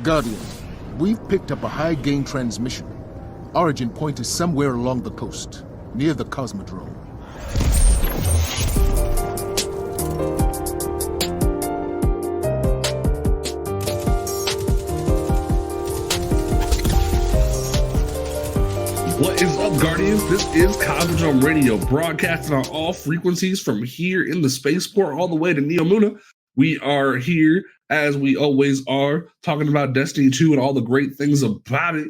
Guardians, we've picked up a high-gain transmission. Origin point is somewhere along the coast, near the Cosmodrome. What is up, Guardians? This is Cosmodrome Radio, broadcasting on all frequencies from here in the spaceport all the way to Neomuna. We are here, as we always are, talking about Destiny 2 and all the great things about it.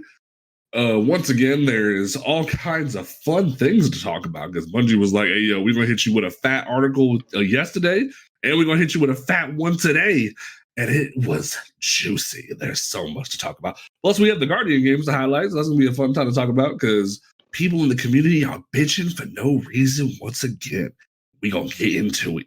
Once again, there's all kinds of fun things to talk about, because Bungie was like, hey, yo, we're going to hit you with a fat article yesterday, and we're going to hit you with a fat one today. And it was juicy. There's so much to talk about. Plus, we have the Guardian games to highlight, so that's going to be a fun time to talk about, because people in the community are bitching for no reason once again. We're going to get into it.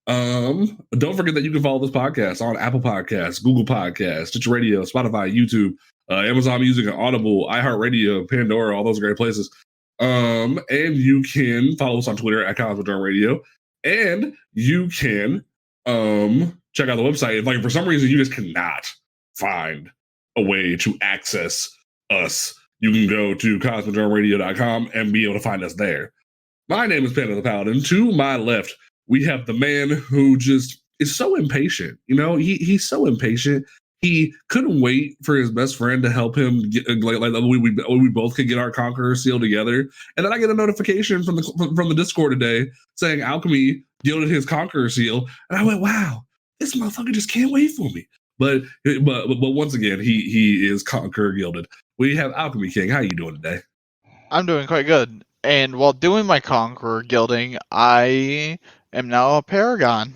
Don't forget that you can follow this podcast on Apple Podcasts, Google Podcasts, Stitcher Radio, Spotify, YouTube, Amazon Music, and Audible, iHeartRadio, Pandora, all those great places. And you can follow us on Twitter at Cosmodrome Radio, and you can check out the website. If, like, for some reason you just cannot find a way to access us, you can go to cosmodromeradio.com and be able to find us there. My name is Panda the Paladin. To my left, we have the man who just is so impatient. You know, he's so impatient. He couldn't wait for his best friend to help him get, like we both could get our Conqueror seal together. And then I get a notification from the Discord today saying Alchemy yielded his Conqueror seal, and I went, wow, this motherfucker just can't wait for me. But once again, he is Conqueror gilded. We have Alchemy King. How you doing today? I'm doing quite good. And while doing my Conqueror gilding, I am now a Paragon.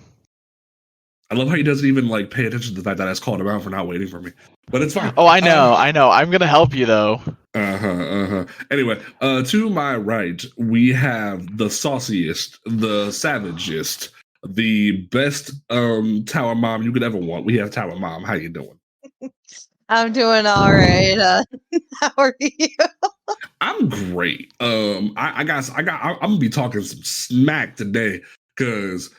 I love how he doesn't even like pay attention to the fact that I just called him out for not waiting for me. But it's fine. Oh, I know. I'm gonna help you though. Anyway, to my right, we have the sauciest, the savagest, the best tower mom you could ever want. We have Tower Mom. How you doing? I'm doing all right. How are you? I'm great. I'm gonna be talking some smack today, because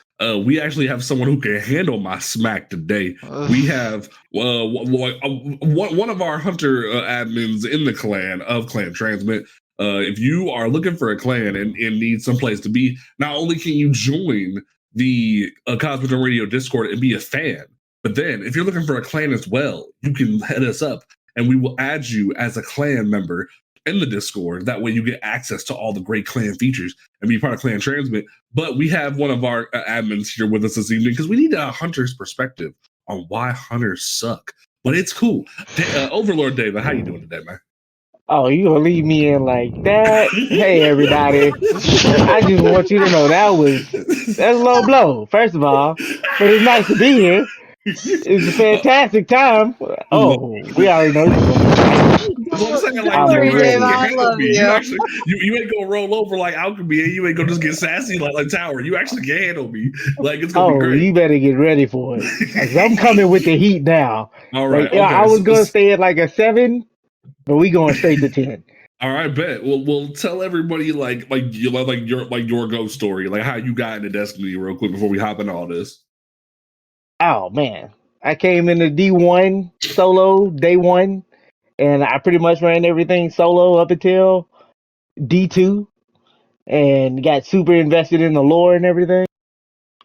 we actually have someone who can handle my smack today. We have one of our hunter admins in the clan of Clan Transmit. If you are looking for a clan and need some place to be, not only can you join the Cosmodrome Radio Discord and be a fan, but then if you're looking for a clan as well, you can head us up and we will add you as a clan member in the Discord. That way you get access to all the great clan features and be part of Clan Transmit. But we have one of our admins here with us this evening, because we need a hunter's perspective on why hunters suck. But it's cool. Overlord DEVA, how you doing today, man? Oh, you gonna leave me in like that? Hey, everybody. I just want you to know that's a low blow, first of all. But it's nice to be here. It's a fantastic time. Oh, we already know you ain't gonna roll over like Alchemy, and you ain't gonna just get sassy like Tower. You actually can handle me. Like, it's gonna be great. You better get ready for it. Like, I'm coming with the heat now. All right. Like, okay, I was gonna stay at like a 7, but we going straight to 10. All right, bet. We'll tell everybody like your ghost story, like how you got into Destiny, real quick before we hop into all this. Oh man, I came into D1 solo day 1, and I pretty much ran everything solo up until D2, and got super invested in the lore and everything.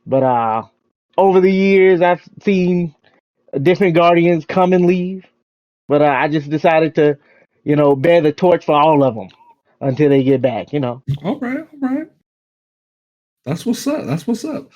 But over the years, I've seen different Guardians come and leave, but I just decided to, bear the torch for all of them until they get back. All right. That's what's up.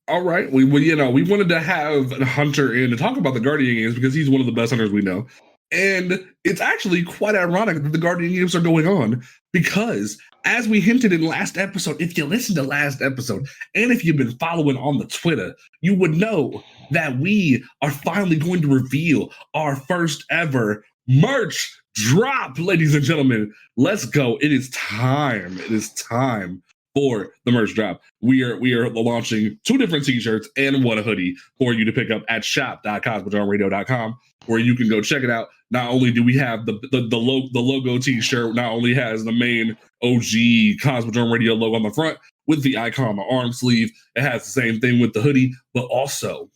All right, we wanted to have a hunter in to talk about the Guardian games, because he's one of the best hunters we know. And it's actually quite ironic that the Guardian games are going on, because as we hinted in last episode, if you listened to last episode, and if you've been following on the Twitter, you would know that we are finally going to reveal our first ever merch drop, ladies and gentlemen. Let's go. It is time. For the merch drop. We are launching 2 different t-shirts and 1 hoodie for you to pick up at shop.cosmodromeradio.com, where you can go check it out. Not only do we have the logo t-shirt, not only has the main OG Cosmodrome Radio logo on the front with the icon on the arm sleeve, it has the same thing with the hoodie, but also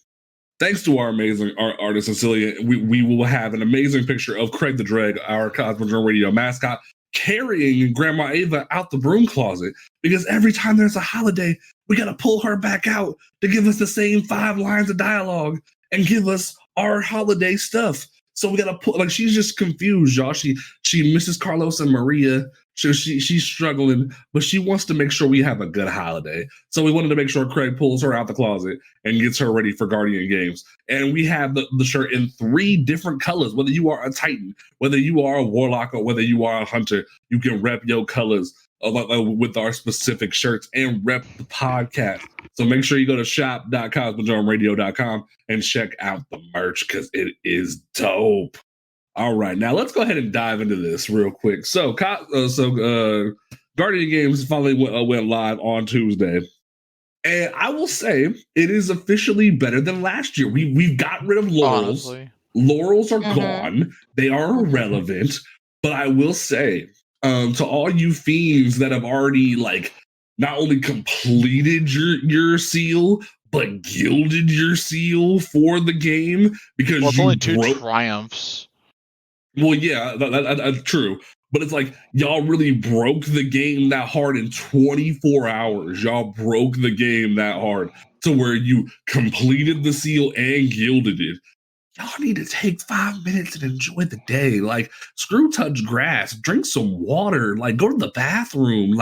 thanks to our amazing artist Cecilia, we will have an amazing picture of Craig the Dreg, our Cosmodrome Radio mascot, carrying Grandma Ava out the broom closet, because every time there's a holiday, we gotta pull her back out to give us the same 5 lines of dialogue and give us our holiday stuff. So we gotta put, like, she's just confused, y'all. She misses Carlos and Maria. She's struggling, but she wants to make sure we have a good holiday. So we wanted to make sure Craig pulls her out the closet and gets her ready for Guardian Games. And we have the shirt in 3 different colors. Whether you are a Titan, whether you are a Warlock, or whether you are a Hunter, you can rep your colors with our specific shirts and rep the podcast. So make sure you go to shop.cosmodromeradio.com and check out the merch, because it is dope. All right, now let's go ahead and dive into this real quick. So Guardian Games finally went live on Tuesday, and I will say it is officially better than last year. We've got rid of laurels. Honestly. Laurels are gone; they are irrelevant. But I will say, to all you fiends that have already not only completed your seal, but gilded your seal for the game, because it's only 2 triumphs. Well, yeah, that's true. But it's like, y'all really broke the game that hard in 24 hours. Y'all broke the game that hard to where you completed the seal and gilded it. Y'all need to take 5 minutes and enjoy the day. Like, screw touch grass, drink some water, go to the bathroom,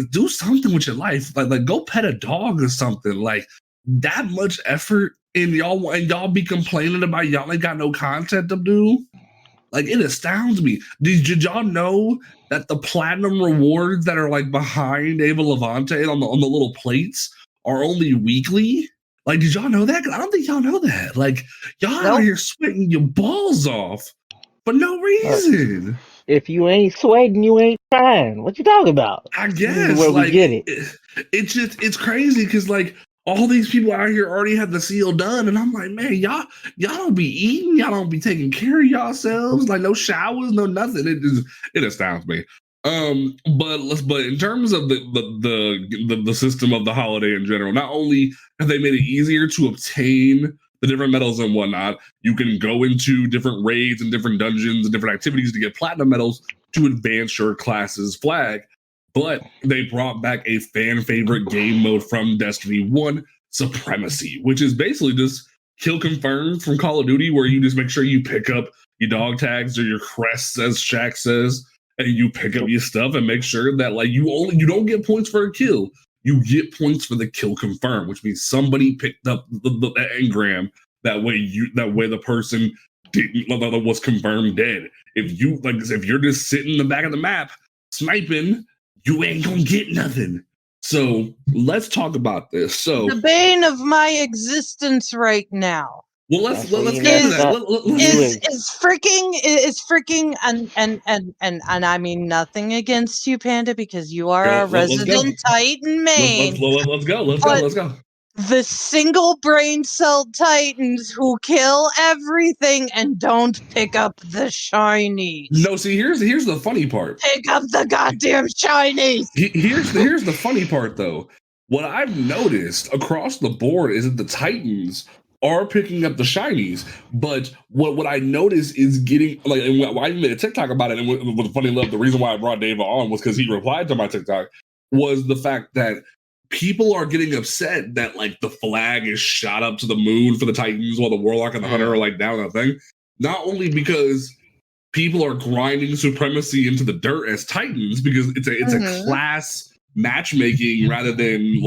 do something with your life. Like go pet a dog or something. Like, that much effort, and y'all be complaining about y'all ain't got no content to do. Like, it astounds me. Did y'all know that the platinum rewards that are behind Ava Levante on the little plates are only weekly? Like, did y'all know that? 'Cause I don't think y'all know that. Like, y'all out here sweating your balls off for no reason. If you ain't sweating, you ain't trying. What you talking about? I guess where we get it. It's crazy, because all these people out here already have the seal done, and I'm like, man, y'all don't be eating, y'all don't be taking care of yourselves, no showers, no nothing. It astounds me. But in terms of the system of the holiday in general, not only have they made it easier to obtain the different medals and whatnot, you can go into different raids and different dungeons and different activities to get platinum medals to advance your class's flag. But they brought back a fan favorite game mode from Destiny 1, Supremacy, which is basically just kill confirmed from Call of Duty, where you just make sure you pick up your dog tags or your crests, as Shaq says, and you pick up your stuff and make sure that you don't get points for a kill. You get points for the kill confirm, which means somebody picked up the engram. That way the person was confirmed dead. If you're just sitting in the back of the map sniping, you ain't gonna get nothing. So let's talk about this. So the bane of my existence right now. Well, let's get into that. Is freaking and I mean nothing against you, Panda, because you are a resident Titan main. Let's go. The single brain cell Titans who kill everything and don't pick up the shinies. No, see, here's the funny part. Pick up the goddamn shinies. Here's the funny part, though. What I've noticed across the board is that the Titans are picking up the shinies, but what I noticed is getting and I made a TikTok about it, and with funny love, the reason why I brought DEVA on was because he replied to my TikTok, was the fact that people are getting upset that the flag is shot up to the moon for the Titans while the Warlock and the Hunter are down on the thing. Not only because people are grinding Supremacy into the dirt as Titans, because it's a class matchmaking rather than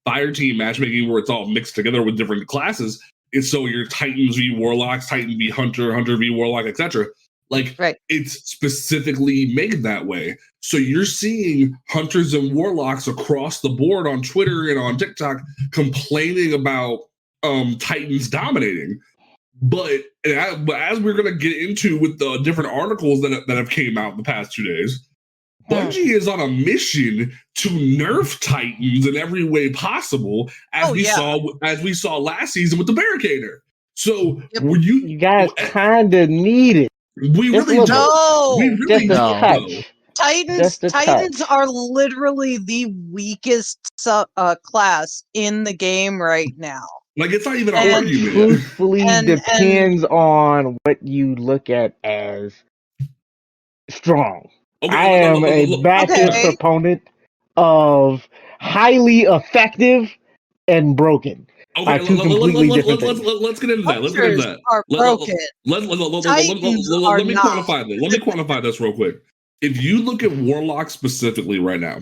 Fire Team matchmaking where it's all mixed together with different classes. It's so your Titans v Warlocks, Titan v Hunter, Hunter v Warlock, etc. It's specifically made that way. So you're seeing Hunters and Warlocks across the board on Twitter and on TikTok complaining about Titans dominating. But as we're going to get into with the different articles that have came out in the past 2 days, Bungie is on a mission to nerf Titans in every way possible, as we saw last season with the Barricader. So you guys kind of need it. We really don't. We really don't. Titans are literally the weakest class in the game right now. Like, it's not even an It argument. truthfully depends on what you look at as strong. Okay, I am a massive Okay. proponent of highly effective and broken. Okay, Two completely different things. let's get into that. Let's get into Hunters that. are broken. Let Titans are me not. quantify this. Let me quantify this real quick. If you look at Warlock specifically right now,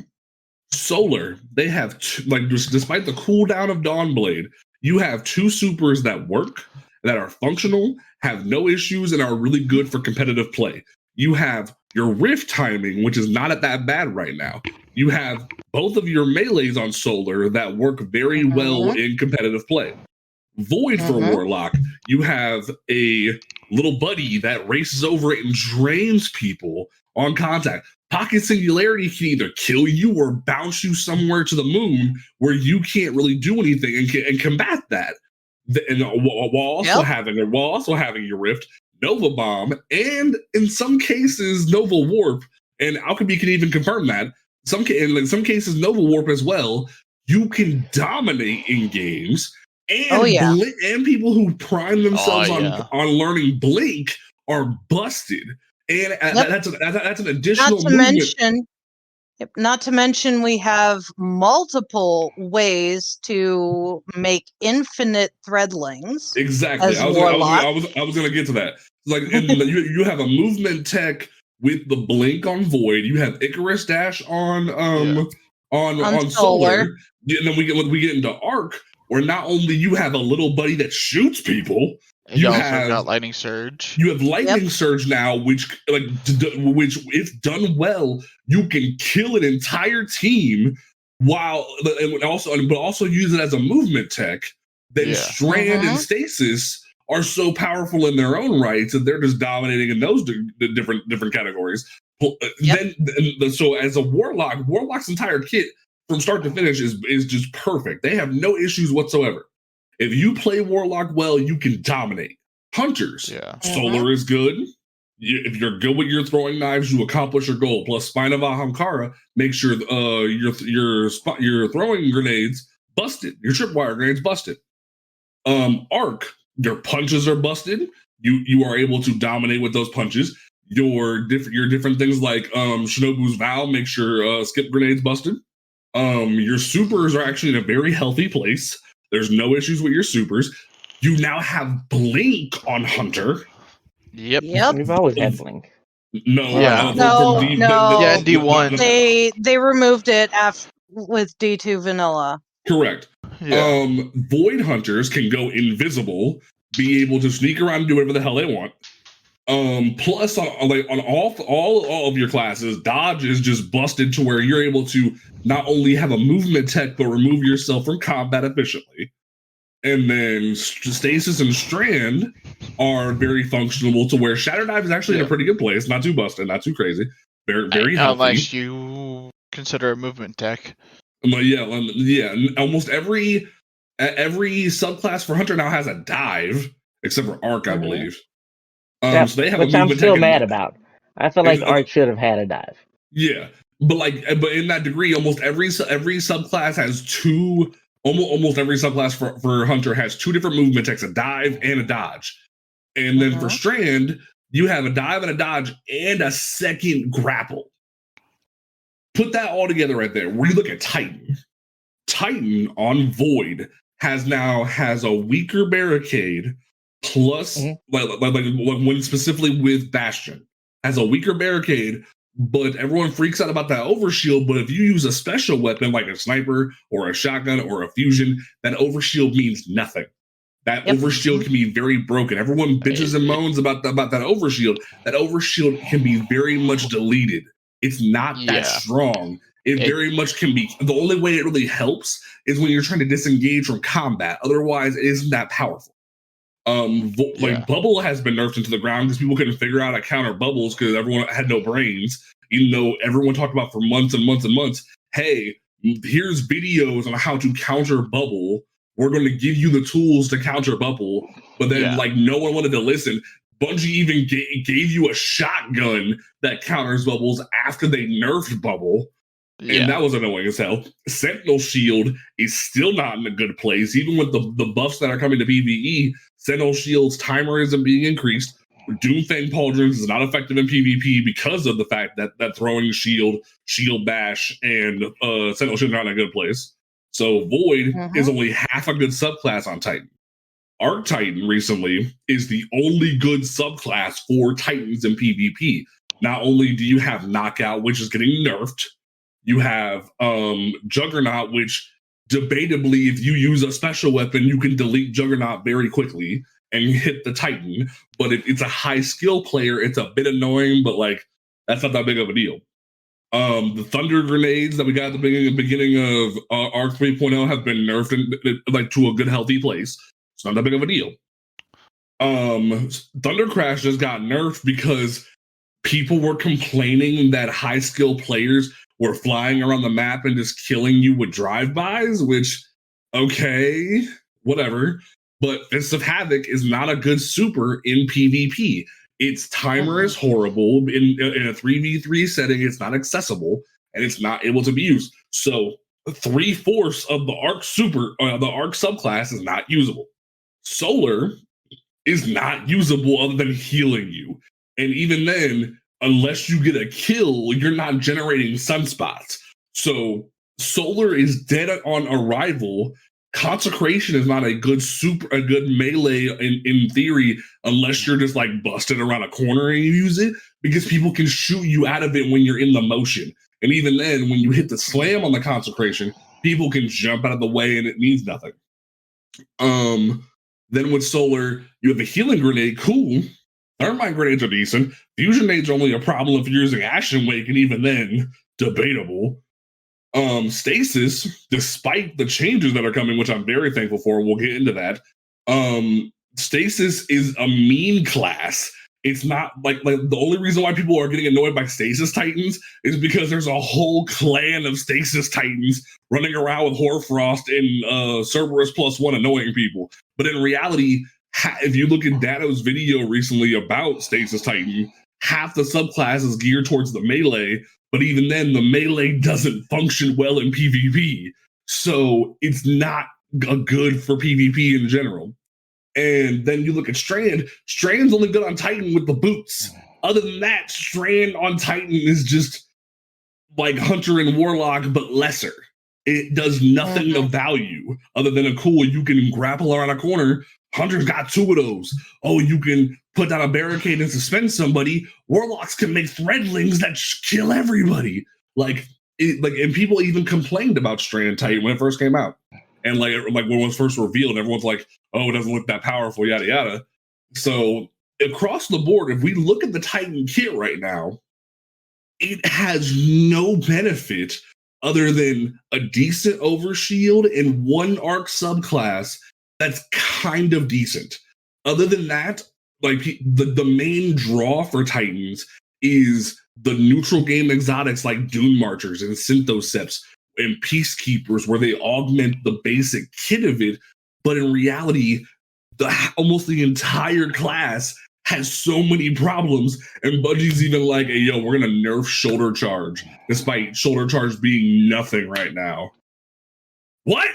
Solar, they have despite the cooldown of Dawnblade, you have 2 supers that work, that are functional, have no issues, and are really good for competitive play. You have your Rift timing, which is not at that bad right now. You have both of your melees on Solar that work very well in competitive play. Void for Warlock, you have a little buddy that races over it and drains people on contact. Pocket Singularity can either kill you or bounce you somewhere to the moon where you can't really do anything and combat that. And while also having your Rift, Nova Bomb, and in some cases Nova Warp, and Alchemy can even confirm that. In some cases Nova Warp as well. You can dominate in games, and and people who prime themselves on learning Blink are busted. And that's an additional movement. Not to mention, we have multiple ways to make infinite threadlings. Exactly. I was going to get to that. Like, and you have a movement tech with the Blink on Void. You have Icarus Dash on Solar. And then we get into Arc, where not only you have a little buddy that shoots people, you also got Lightning Surge. You have Lightning Surge now, which if done well, you can kill an entire team but also use it as a movement tech. Then Strand and Stasis are so powerful in their own rights that they're just dominating in those different categories. So as a Warlock's entire kit from start to finish is just perfect. They have no issues whatsoever. If you play Warlock well, you can dominate. Hunters, Solar is good. If you're good with your throwing knives, you accomplish your goal. Plus, Spine of Ahamkara makes sure your throwing grenades busted. Your tripwire grenades busted. Arc, your punches are busted. You are able to dominate with those punches. Your different things like Shinobu's Vow makes your skip grenades busted. Your supers are actually in a very healthy place. There's no issues with your supers. You now have Blink on Hunter. Yep. We've always had Blink. D1. They removed it with D2 Vanilla. Correct. Yeah. Void Hunters can go invisible, be able to sneak around and do whatever the hell they want. Plus, on all of your classes, dodge is just busted to where you're able to not only have a movement tech, but remove yourself from combat efficiently. And then Stasis and Strand are very functional to where Shatter Dive is actually in a pretty good place. Not too busted, not too crazy. Very healthy. Unless you consider a movement tech. Almost every subclass for Hunter now has a dive, except for Arc, I believe. So they have which I'm still mad about. I feel like Arc should have had a dive. Yeah, but in that degree, almost every subclass has two. Almost every subclass for Hunter has two different movement techs: a dive and a dodge. And then for Strand, you have a dive and a dodge and a second grapple. Put that all together right there. Where you look at Titan on Void has a weaker barricade. Plus, like when specifically with Bastion, has a weaker barricade, but everyone freaks out about that overshield. But if you use a special weapon like a sniper or a shotgun or a fusion, that overshield means nothing. That overshield can be very broken. Everyone bitches and moans about that overshield. That overshield can be very much deleted. It's not that strong. It very much can be. The only way it really helps is when you're trying to disengage from combat. Otherwise, it isn't that powerful. Bubble has been nerfed into the ground because people couldn't figure out how to counter bubbles because everyone had no brains, even though everyone talked about for months and months and months, hey, here's videos on how to counter bubble. We're going to give you the tools to counter bubble. But then no one wanted to listen. Bungie even gave you a shotgun that counters bubbles after they nerfed bubble. And that was annoying as hell. Sentinel Shield is still not in a good place. Even with the buffs that are coming to PvE, Sentinel Shield's timer isn't being increased. Doomfang Pauldrons is not effective in PvP because of the fact that throwing shield bash, and Sentinel Shield are not in a good place. So Void is only half a good subclass on Titan. Arc Titan recently is the only good subclass for Titans in PvP. Not only do you have Knockout, which is getting nerfed, you have Juggernaut, which debatably, if you use a special weapon, you can delete Juggernaut very quickly and hit the Titan. But if it's a high skill player, it's a bit annoying, but like that's not that big of a deal. The Thunder Grenades that we got at the beginning of Arc 3.0 have been nerfed like to a good healthy place. It's not that big of a deal. Thunder Crash just got nerfed because people were complaining that high skill players were flying around the map and just killing you with drive-bys, which, okay, whatever. But Fist of Havoc is not a good super in PvP. Its timer is horrible. In a 3v3 setting, it's not accessible, and it's not able to be used. So 3/4 of the Arc the Arc subclass is not usable. Solar is not usable other than healing you. And even then, unless you get a kill, you're not generating sunspots. So Solar is dead on arrival. Consecration is not a good melee in theory, unless you're just like busted around a corner and you use it, because people can shoot you out of it when you're in the motion. And even then, when you hit the slam on the Consecration, people can jump out of the way and it means nothing. Then with Solar, you have a healing grenade, cool. Thermite grenades are decent. Fusion nades are only a problem if you're using Ashen Wake, and even then, debatable. Stasis, despite the changes that are coming, which I'm very thankful for, we'll get into that. Stasis is a mean class. It's not like the only reason why people are getting annoyed by Stasis Titans is because there's a whole clan of Stasis Titans running around with Hoarfrost and Cerberus +1 annoying people. But in reality, if you look at Dato's video recently about Stasis Titan, half the subclass is geared towards the melee, but even then, the melee doesn't function well in PvP. So it's not good for PvP in general. And then you look at Strand. Strand's only good on Titan with the boots. Other than that, Strand on Titan is just like Hunter and Warlock, but lesser. It does nothing of value other than a cool, you can grapple around a corner. Hunter's got 2 of those. Oh, you can put down a barricade and suspend somebody. Warlocks can make threadlings that kill everybody. And people even complained about Strand Titan when it first came out. And like when it was first revealed, everyone's like, oh, it doesn't look that powerful, yada, yada. So across the board, if we look at the Titan kit right now, it has no benefit other than a decent overshield and one arc subclass that's kind of decent. Other than that, like the main draw for Titans is the neutral game exotics like Dune Marchers and Synthoceps and Peacekeepers, where they augment the basic kit of it. But in reality, almost the entire class has so many problems, and Bungie's even like, hey, yo, we're gonna nerf Shoulder Charge, despite Shoulder Charge being nothing right now. What?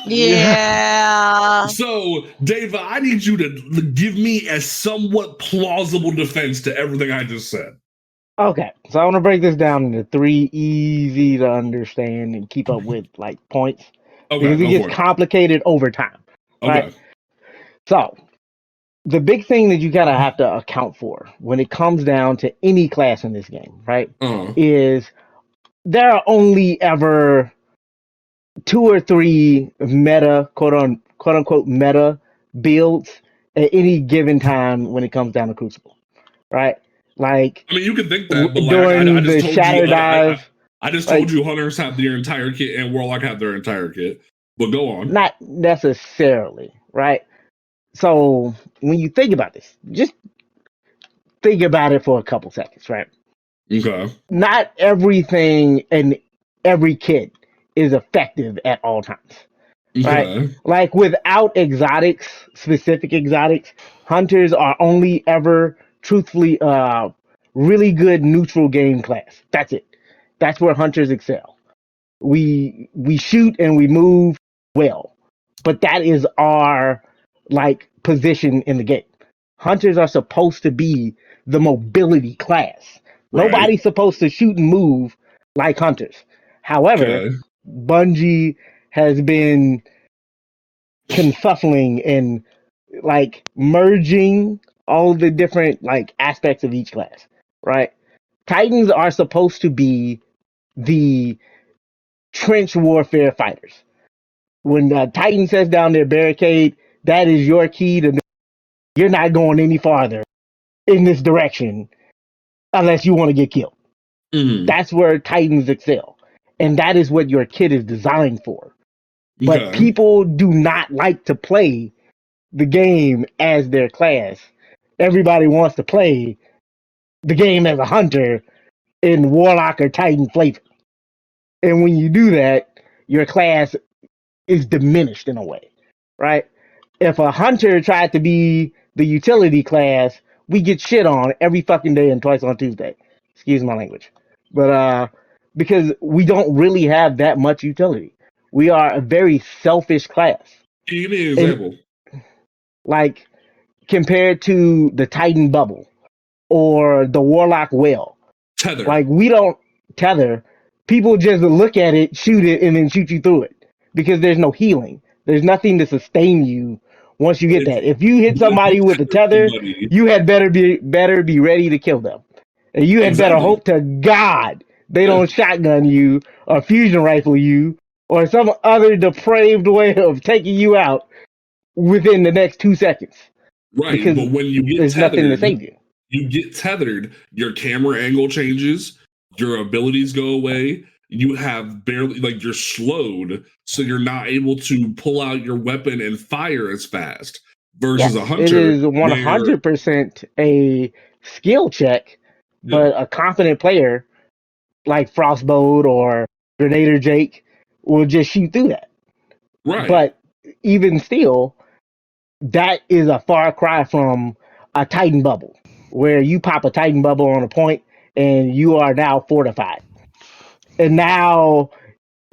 Yeah. So, DEVA, I need you to give me a somewhat plausible defense to everything I just said. Okay, so I want to break this down into 3 easy to understand and keep up with like points. Okay, because it gets complicated over time. Right? Okay. So, the big thing that you gotta have to account for when it comes down to any class in this game, right, is there are only ever 2 or 3 meta, quote unquote meta builds at any given time when it comes down to Crucible, right? Like, I mean, you can think that, but during I just the Shatter Dive, I just told you Hunters have their entire kit and Warlock have their entire kit. But go on. Not necessarily, right? So when you think about this, just think about it for a couple seconds, right? Okay. Not everything and every kit is effective at all times, right? Okay. Like without exotics, specific exotics, Hunters are only ever truthfully really good neutral game class. That's it. That's where hunters excel. We shoot and we move well, but that is our like position in the game. Hunters are supposed to be the mobility class. Right. Nobody's supposed to shoot and move like hunters. However, Okay. Bungie has been confuffling and like merging all the different like aspects of each class, right? Titans are supposed to be the trench warfare fighters. When the Titan sets down their barricade, that is your key to. You're not going any farther in this direction unless you want to get killed. Mm-hmm. That's where Titans excel, and that is what your kit is designed for. But people do not like to play the game as their class. Everybody wants to play the game as a hunter in Warlock or Titan flavor. And when you do that, your class is diminished in a way, right? If a hunter tried to be the utility class, we get shit on every fucking day and twice on Tuesday. Excuse my language. But because we don't really have that much utility. We are a very selfish class. Give me an example. Like, compared to the Titan bubble or the Warlock whale. Tether. Like, we don't tether. People just look at it, shoot it, and then shoot you through it. Because there's no healing. There's nothing to sustain you once you get that. If you hit somebody with a tether, you had better be ready to kill them. And you had better hope to God they don't shotgun you or fusion rifle you or some other depraved way of taking you out within the next 2 seconds. Right, because but when you get there's tethered, nothing to save you. You get tethered, your camera angle changes, your abilities go away, you have barely, like, you're slowed, so you're not able to pull out your weapon and fire as fast. Versus a hunter. It is 100% a skill check, but a confident player like Frostbolt or Grenader Jake will just shoot through that. Right. But even still, that is a far cry from a Titan bubble, where you pop a Titan bubble on a point and you are now fortified. And now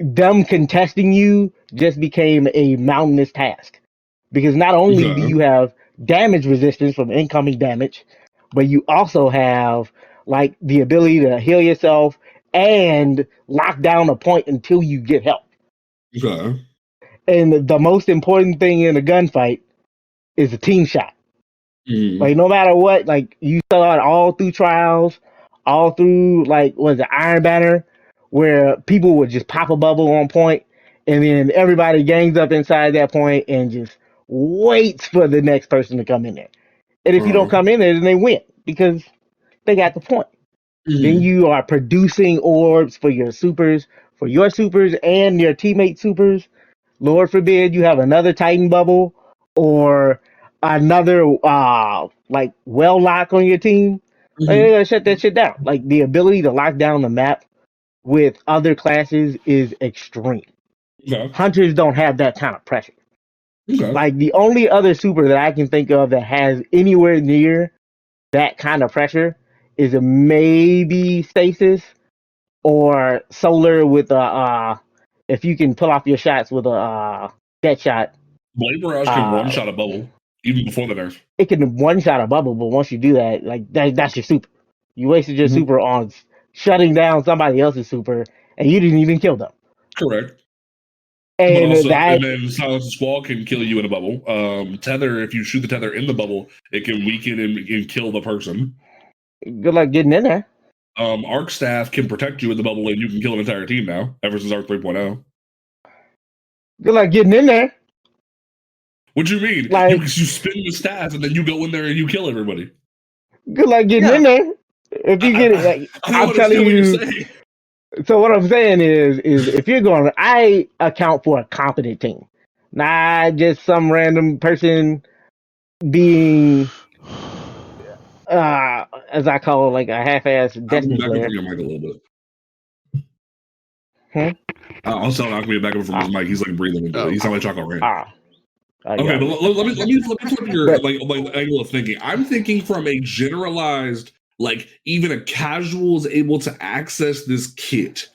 them contesting you just became a mountainous task. Because not only do you have damage resistance from incoming damage, but you also have like the ability to heal yourself and lock down a point until you get help. Okay. And the most important thing in a gunfight is a team shot. Like, no matter what, like, you saw it all through Trials, all through, like, was it Iron Banner, where people would just pop a bubble on point, and then everybody gangs up inside that point and just waits for the next person to come in there. And if you don't come in there, then they win, because they got the point. Then you are producing orbs for your supers and your teammate supers. Lord forbid you have another Titan bubble or another like well lock on your team. Like, they gotta shut that shit down. Like, the ability to lock down the map with other classes is extreme. Hunters don't have that kind of pressure. Like, the only other super that I can think of that has anywhere near that kind of pressure is a maybe Stasis or Solar with a if you can pull off your shots with a dead shot. Blade Barrage can one shot a bubble even before the nerf. It can one shot a bubble, but once you do that, like that's your super. You wasted your super on shutting down somebody else's super, and you didn't even kill them. Correct. And also, and then Silence the Squall can kill you in a bubble. Tether, if you shoot the tether in the bubble, it can weaken and kill the person. Good luck getting in there. Arc Staff can protect you in the bubble, and you can kill an entire team now, ever since Arc 3.0. Good luck getting in there. What do you mean? Like, you spin the staff, and then you go in there and you kill everybody. Good luck getting in there. If you get it, like, I'm telling you. So what I'm saying is if you're going, I account for a competent team, not just some random person being, as I call it, like a half-ass Destiny player. I'm back up from your mic a little bit. I'll tell Alchemy back up from his mic. He's like breathing into it. He sounds like Chocolate Rain. Okay, but let me flip your like angle of thinking. I'm thinking from a generalized Like even a casual is able to access this kit.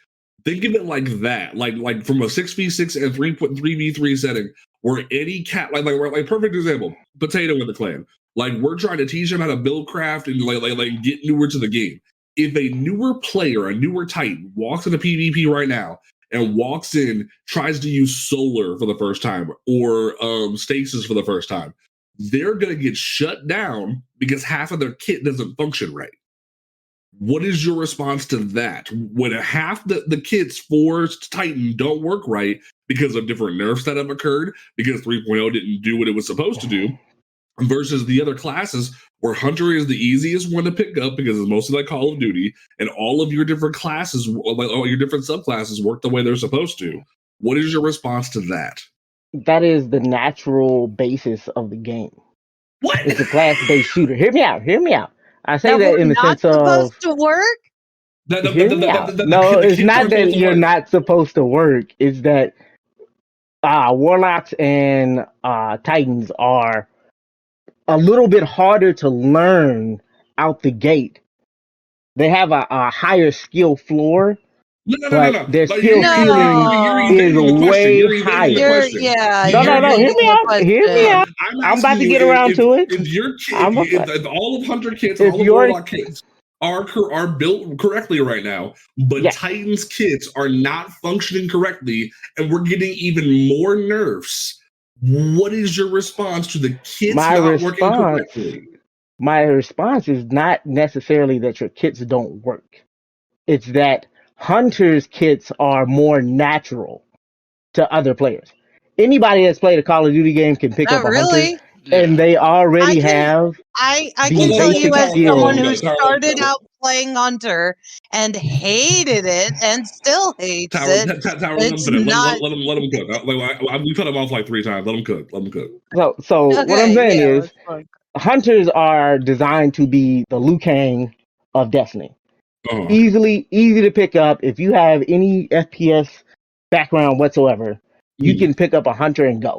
Think of it like that, like from a 6v6 and 3v3 setting, where any cat, like perfect example, Potato in the clan. Like we're trying to teach them how to build craft and like get newer to the game. If a newer player, a newer Titan, walks into PvP right now and walks in, tries to use solar for the first time or stasis for the first time, they're gonna get shut down because half of their kit doesn't function right. What is your response to that? When half the kits for Titan don't work right because of different nerfs that have occurred, because 3.0 didn't do what it was supposed to do, versus the other classes where Hunter is the easiest one to pick up because it's mostly like Call of Duty, and all of your different classes, like all your different subclasses, work the way they're supposed to. What is your response to that? That is the natural basis of the game. What? It's a class-based shooter. Hear me out. I say That that we're in the not sense of supposed to work. hear me out. No, it's not that you're not supposed to work. It's that Warlocks and Titans are a little bit harder to learn out the gate. They have a higher skill floor, but their skill ceiling is way higher. No. Hear me out. I'm about to get around to it. If your kid, if all of Hunter kits and all of Warlock kits are built correctly right now, but Titan's kits are not functioning correctly, and we're getting even more nerfs, what is your response to the kits not working correctly? My response is not necessarily that your kits don't work. It's that Hunter's kits are more natural to other players. Anybody that's played a Call of Duty game can pick up a Hunter, and they already have. I can tell you, as someone who started out playing Hunter and hated it and still hates it. It's not. Let him cook. We cut him off like 3 times. Let him cook. So what I'm saying is, Hunters are designed to be the Liu Kang of Destiny. Easy to pick up. If you have any FPS background whatsoever, you can pick up a Hunter and go.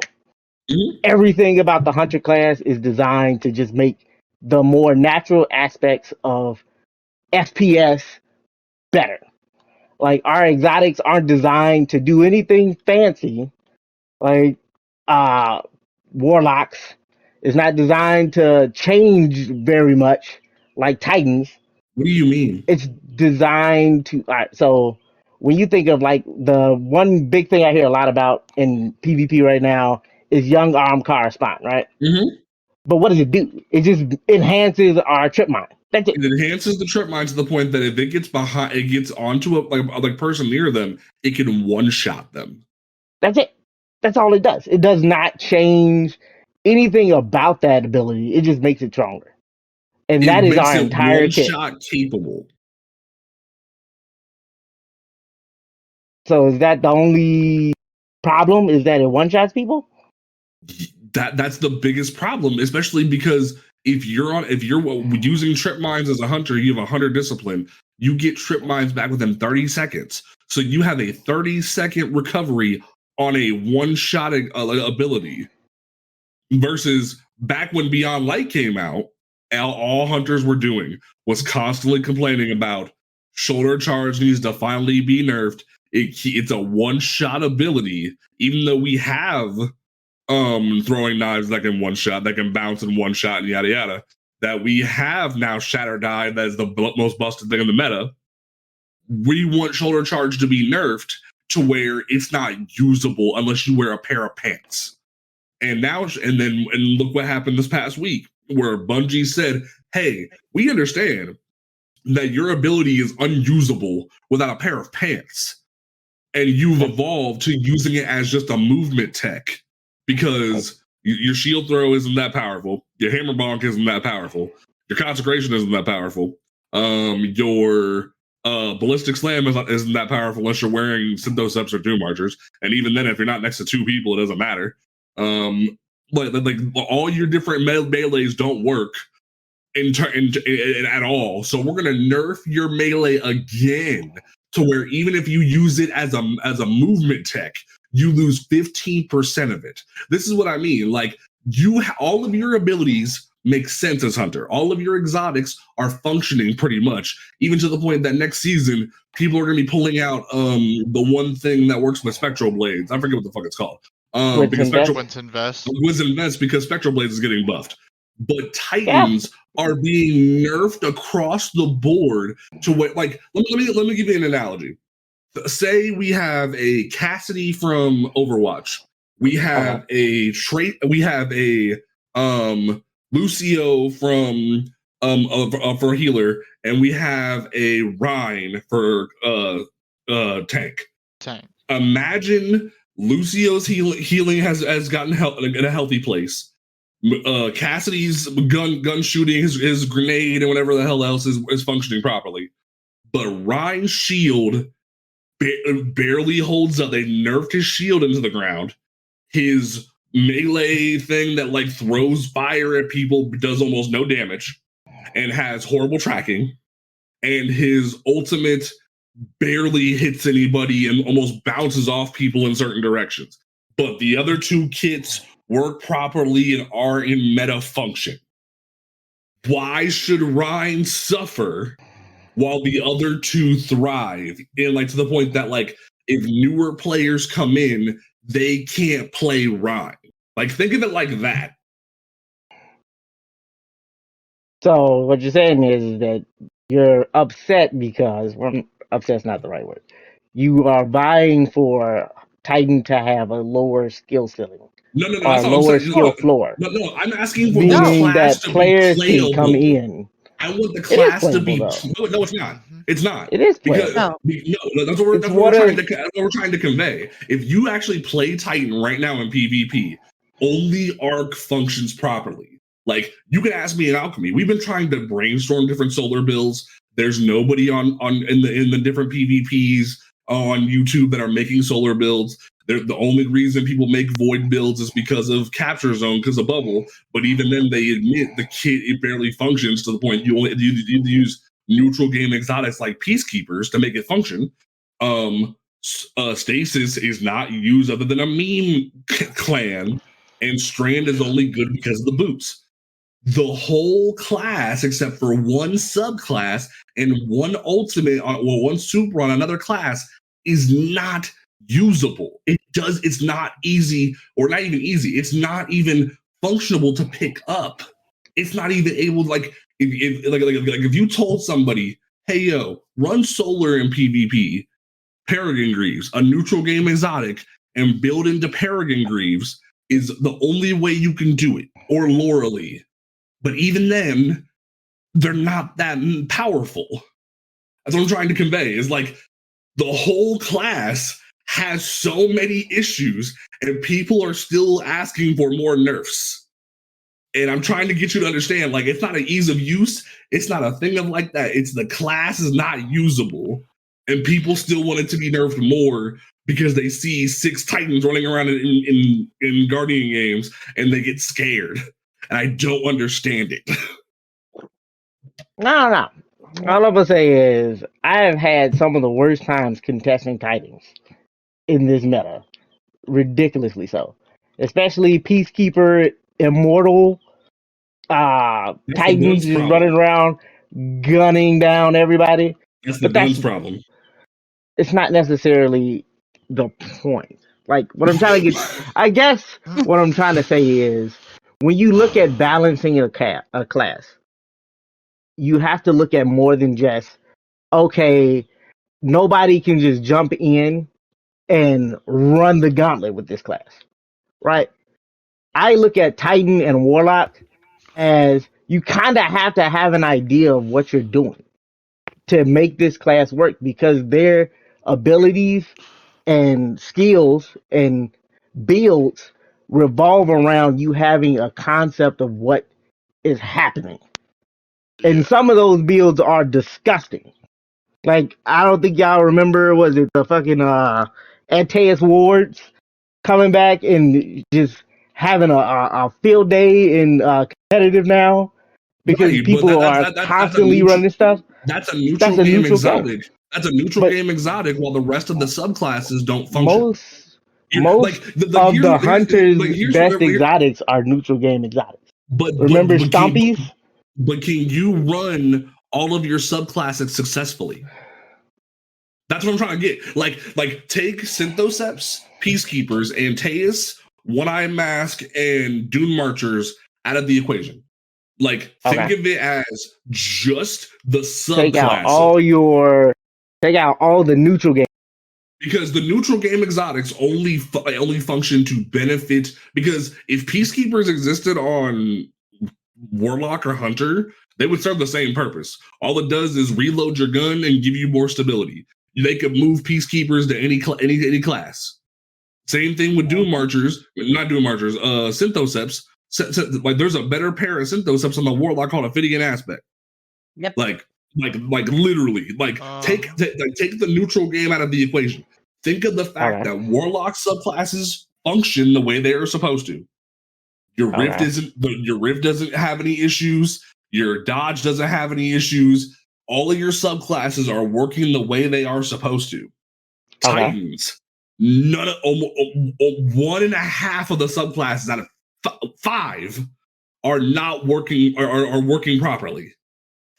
Everything about the Hunter class is designed to just make the more natural aspects of FPS better. Like our exotics aren't designed to do anything fancy. Like Warlocks is not designed to change very much like Titans. What do you mean? It's designed to. So when you think of like the one big thing I hear a lot about in PvP right now is young arm car spawn, right? But what does it do? It just enhances our trip mine. That's it. It enhances the trip mine to the point that if it gets behind, it gets onto a person near them, it can one-shot them. That's it. That's all it does. It does not change anything about that ability. It just makes it stronger. And that is our entire kit. One-shot capable. So is that the only problem? Is that it one-shots people? That's the biggest problem, especially because if you're using trip mines as a Hunter, you have 100 discipline, you get trip mines back within 30 seconds. So you have a 30-second recovery on a one-shot ability. Versus back when Beyond Light came out, all Hunters were doing was constantly complaining about shoulder charge needs to finally be nerfed. It's a one-shot ability, even though we have throwing knives that can one shot, that can bounce in one shot, and yada yada. That we have now Shatter Die, that is the most busted thing in the meta. We want shoulder charge to be nerfed to where it's not usable unless you wear a pair of pants. And look what happened this past week, where Bungie said, "Hey, we understand that your ability is unusable without a pair of pants, and you've evolved to using it as just a movement tech." Because your shield throw isn't that powerful, your hammer bonk isn't that powerful, your consecration isn't that powerful, your ballistic slam isn't that powerful unless you're wearing Synthoceps or Doom Archers, and even then, if you're not next to 2 people, it doesn't matter. Like all your different melees don't work at all. So we're gonna nerf your melee again to where even if you use it as a movement tech, you lose 15% of it. This is what I mean. Like all of your abilities makes sense as Hunter. All of your exotics are functioning pretty much, even to the point that next season people are going to be pulling out the one thing that works with Spectral Blades. I forget what the fuck it's called. Because Wiz Invest, because Spectral Blades is getting buffed. But Titans are being nerfed across the board to what, like, let me give you an analogy. Say we have a Cassidy from Overwatch. We have a trait. We have a Lucio from for healer, and we have a Rhine for tank. Imagine Lucio's healing has gotten in a healthy place. Cassidy's gun shooting, his grenade, and whatever the hell else is functioning properly. But Rhine's shield barely holds up. They nerfed his shield into the ground. His melee thing that like throws fire at people does almost no damage and has horrible tracking. And his ultimate barely hits anybody and almost bounces off people in certain directions. But the other two kits work properly and are in meta function. Why should Rhine suffer while the other two thrive? And like to the point that like if newer players come in, they can't play Rhine. Like think of it like that. So what you're saying is that you're upset because upset's not the right word. You are vying for Titan to have a lower skill ceiling. No, or lower skill floor. No, I'm asking for meaning the class that to players be playable. can come in. I want the class to be. Though. No, it's not. It's not. It is playable. No, that's what we're trying to convey. If you actually play Titan right now in PvP, only Arc functions properly. Like you can ask me in Alchemy. We've been trying to brainstorm different solar builds. There's nobody in the different PvPs on YouTube that are making solar builds. The only reason people make void builds is because of capture zone, because of bubble. But even then, they admit the kit it barely functions to the point you use neutral game exotics like peacekeepers to make it function. Stasis is not used other than a meme clan, and Strand is only good because of the boots. The whole class, except for one subclass and one ultimate, one super on another class, is not usable. It's not easy, or not even easy. It's not even functionable to pick up. It's not even able to, like, if you told somebody, hey yo, run solar in PvP, Paragon Greaves, a neutral game exotic, and build into Paragon Greaves is the only way you can do it, or Loralee. But even then, they're not that powerful. That's what I'm trying to convey. Is like the whole class has so many issues, and people are still asking for more nerfs. And I'm trying to get you to understand, like, it's not an ease of use. It's not a thing of like that. It's the class is not usable, and people still want it to be nerfed more because they see 6 Titans running around in Guardian games, and they get scared. And I don't understand it. No. All I'm gonna say is I have had some of the worst times contesting Titans in this meta. Ridiculously so. Especially Peacekeeper, Immortal, Titans just running around gunning down everybody. That's the guns problem. It's not necessarily the point. Like what I'm trying to get, I guess what I'm trying to say is when you look at balancing a class, you have to look at more than just, okay, nobody can just jump in and run the gauntlet with this class, right? I look at Titan and Warlock as you kind of have to have an idea of what you're doing to make this class work, because their abilities and skills and builds revolve around you having a concept of what is happening. And some of those builds are disgusting. Like, I don't think y'all remember, was it the fucking Antaeus Wards coming back and just having a field day in competitive now because people are constantly running stuff. That's a neutral game exotic. That's a neutral game exotic while the rest of the subclasses don't function. Most of the Hunter's best exotics are neutral game exotics. Remember Stompies? But can you run all of your subclasses successfully? That's what I'm trying to get. Like take Synthoceps, Peacekeepers, Antaeus, One-Eye Mask, and Dune Marchers out of the equation. Like, think of it as just the subclasses. Take out all the neutral game. Because the neutral game exotics only function to benefit. Because if Peacekeepers existed on Warlock or Hunter, they would serve the same purpose. All it does is reload your gun and give you more stability. They could move Peacekeepers to any class. Same thing with Synthoceps. Like, there's a better pair of Synthoceps on the Warlock called Ophidian Aspect. Yep. Like literally. Take the neutral game out of the equation. Think of the fact that Warlock subclasses function the way they are supposed to. Your Rift doesn't have any issues. Your Dodge doesn't have any issues. All of your subclasses are working the way they are supposed to. Titans, one and a half of the subclasses out of 5 are not working. Are working properly.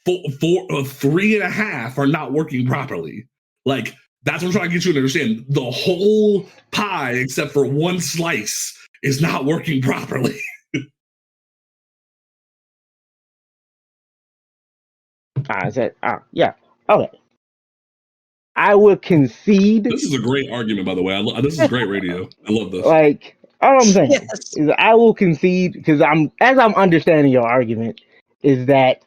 3.5 are not working properly. Like, that's what I'm trying to get you to understand. The whole pie, except for one slice, is not working properly. Yeah. Okay. I will concede. This is a great argument, by the way. This is great radio. I love this. Like, all I'm saying is I will concede, because I'm understanding your argument, is that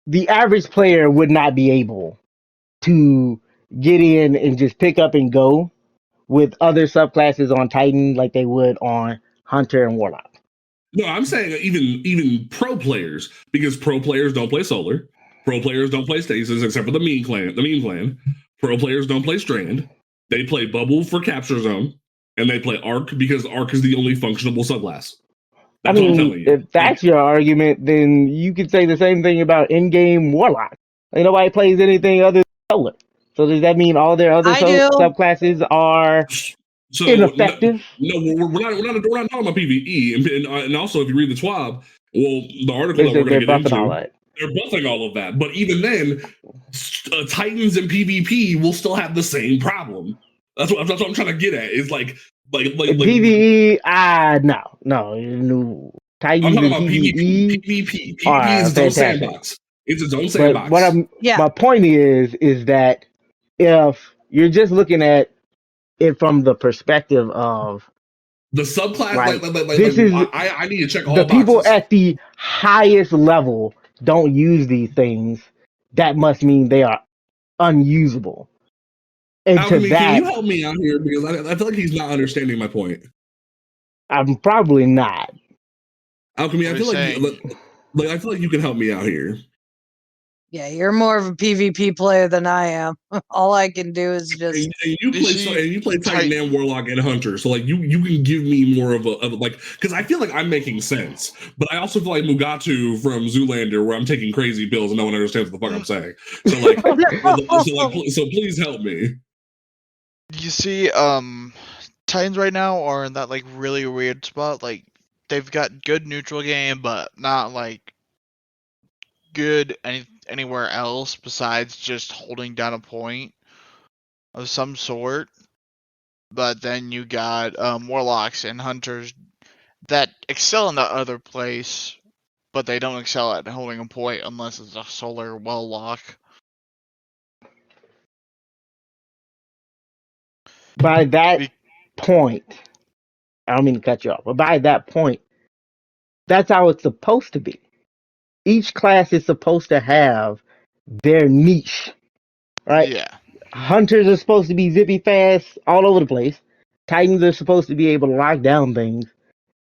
the average player would not be able to get in and just pick up and go with other subclasses on Titan like they would on Hunter and Warlock. No, I'm saying even pro players, because pro players don't play Solar. Pro players don't play Stasis except for the meme clan. Pro players don't play Strand. They play Bubble for Capture Zone, and they play Arc because Arc is the only functionable subclass. That's what I'm telling you. If that's your argument, then you could say the same thing about in-game Warlock. Like, nobody plays anything other than Solar. So does that mean all their other subclasses are ineffective? No, we're not talking about PvE. And also, if you read the TWAB, the article that we're going to get into, they're buffing all of that. But even then, Titans and PvP will still have the same problem. That's what I'm trying to get at. It's like PvE. No. Titans I'm talking and about PvP. PvP is its own sandbox. It's its own sandbox. My point is that if you're just looking at it from the perspective of the subclass, I need to check all the boxes. People at the highest level don't use these things. That must mean they are unusable. And Alchemy, can you help me out here, because I feel like he's not understanding my point. I'm probably not. Alchemy, I feel like you can help me out here. Yeah, you're more of a PvP player than I am. All I can do is just. And you play Titan and Warlock and Hunter, so like you can give me more of a because I feel like I'm making sense, but I also feel like Mugatu from Zoolander, where I'm taking crazy pills and no one understands what the fuck I'm saying. So so please help me. You see, Titans right now are in that like really weird spot. Like, they've got good neutral game, but not like good anywhere else besides just holding down a point of some sort. But then you got Warlocks and Hunters that excel in that other place, but they don't excel at holding a point unless it's a Solar well lock. By that point, I don't mean to cut you off, but by that point, that's how it's supposed to be. Each class is supposed to have their niche, right? Yeah. Hunters are supposed to be zippy fast all over the place. Titans are supposed to be able to lock down things,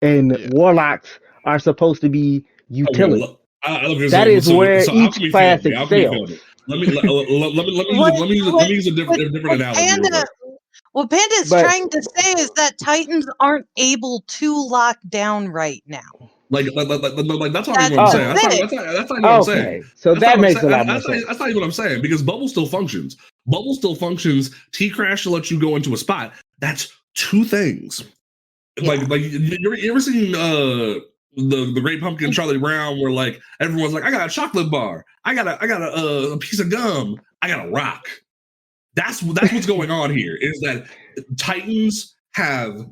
and Warlocks are supposed to be utility. That is where each class excels. Let me use a different analogy. What Panda is trying to say is that Titans aren't able to lock down right now. Like that's not even what I'm saying. That's not even what I'm saying. So that makes a lot more sense. That's not even what I'm saying, because Bubble still functions. Bubble still functions. T-Crash to let you go into a spot. That's two things. Yeah. Like you ever seen the Great Pumpkin, Charlie Brown, where like everyone's like, I got a chocolate bar, I got a piece of gum, I got a rock. That's what's going on here. Is that Titans have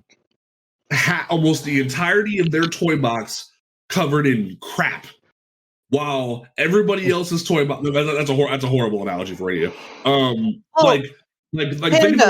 almost the entirety of their toy box covered in crap, while everybody else's toy box. That's a horrible analogy for radio. Like think of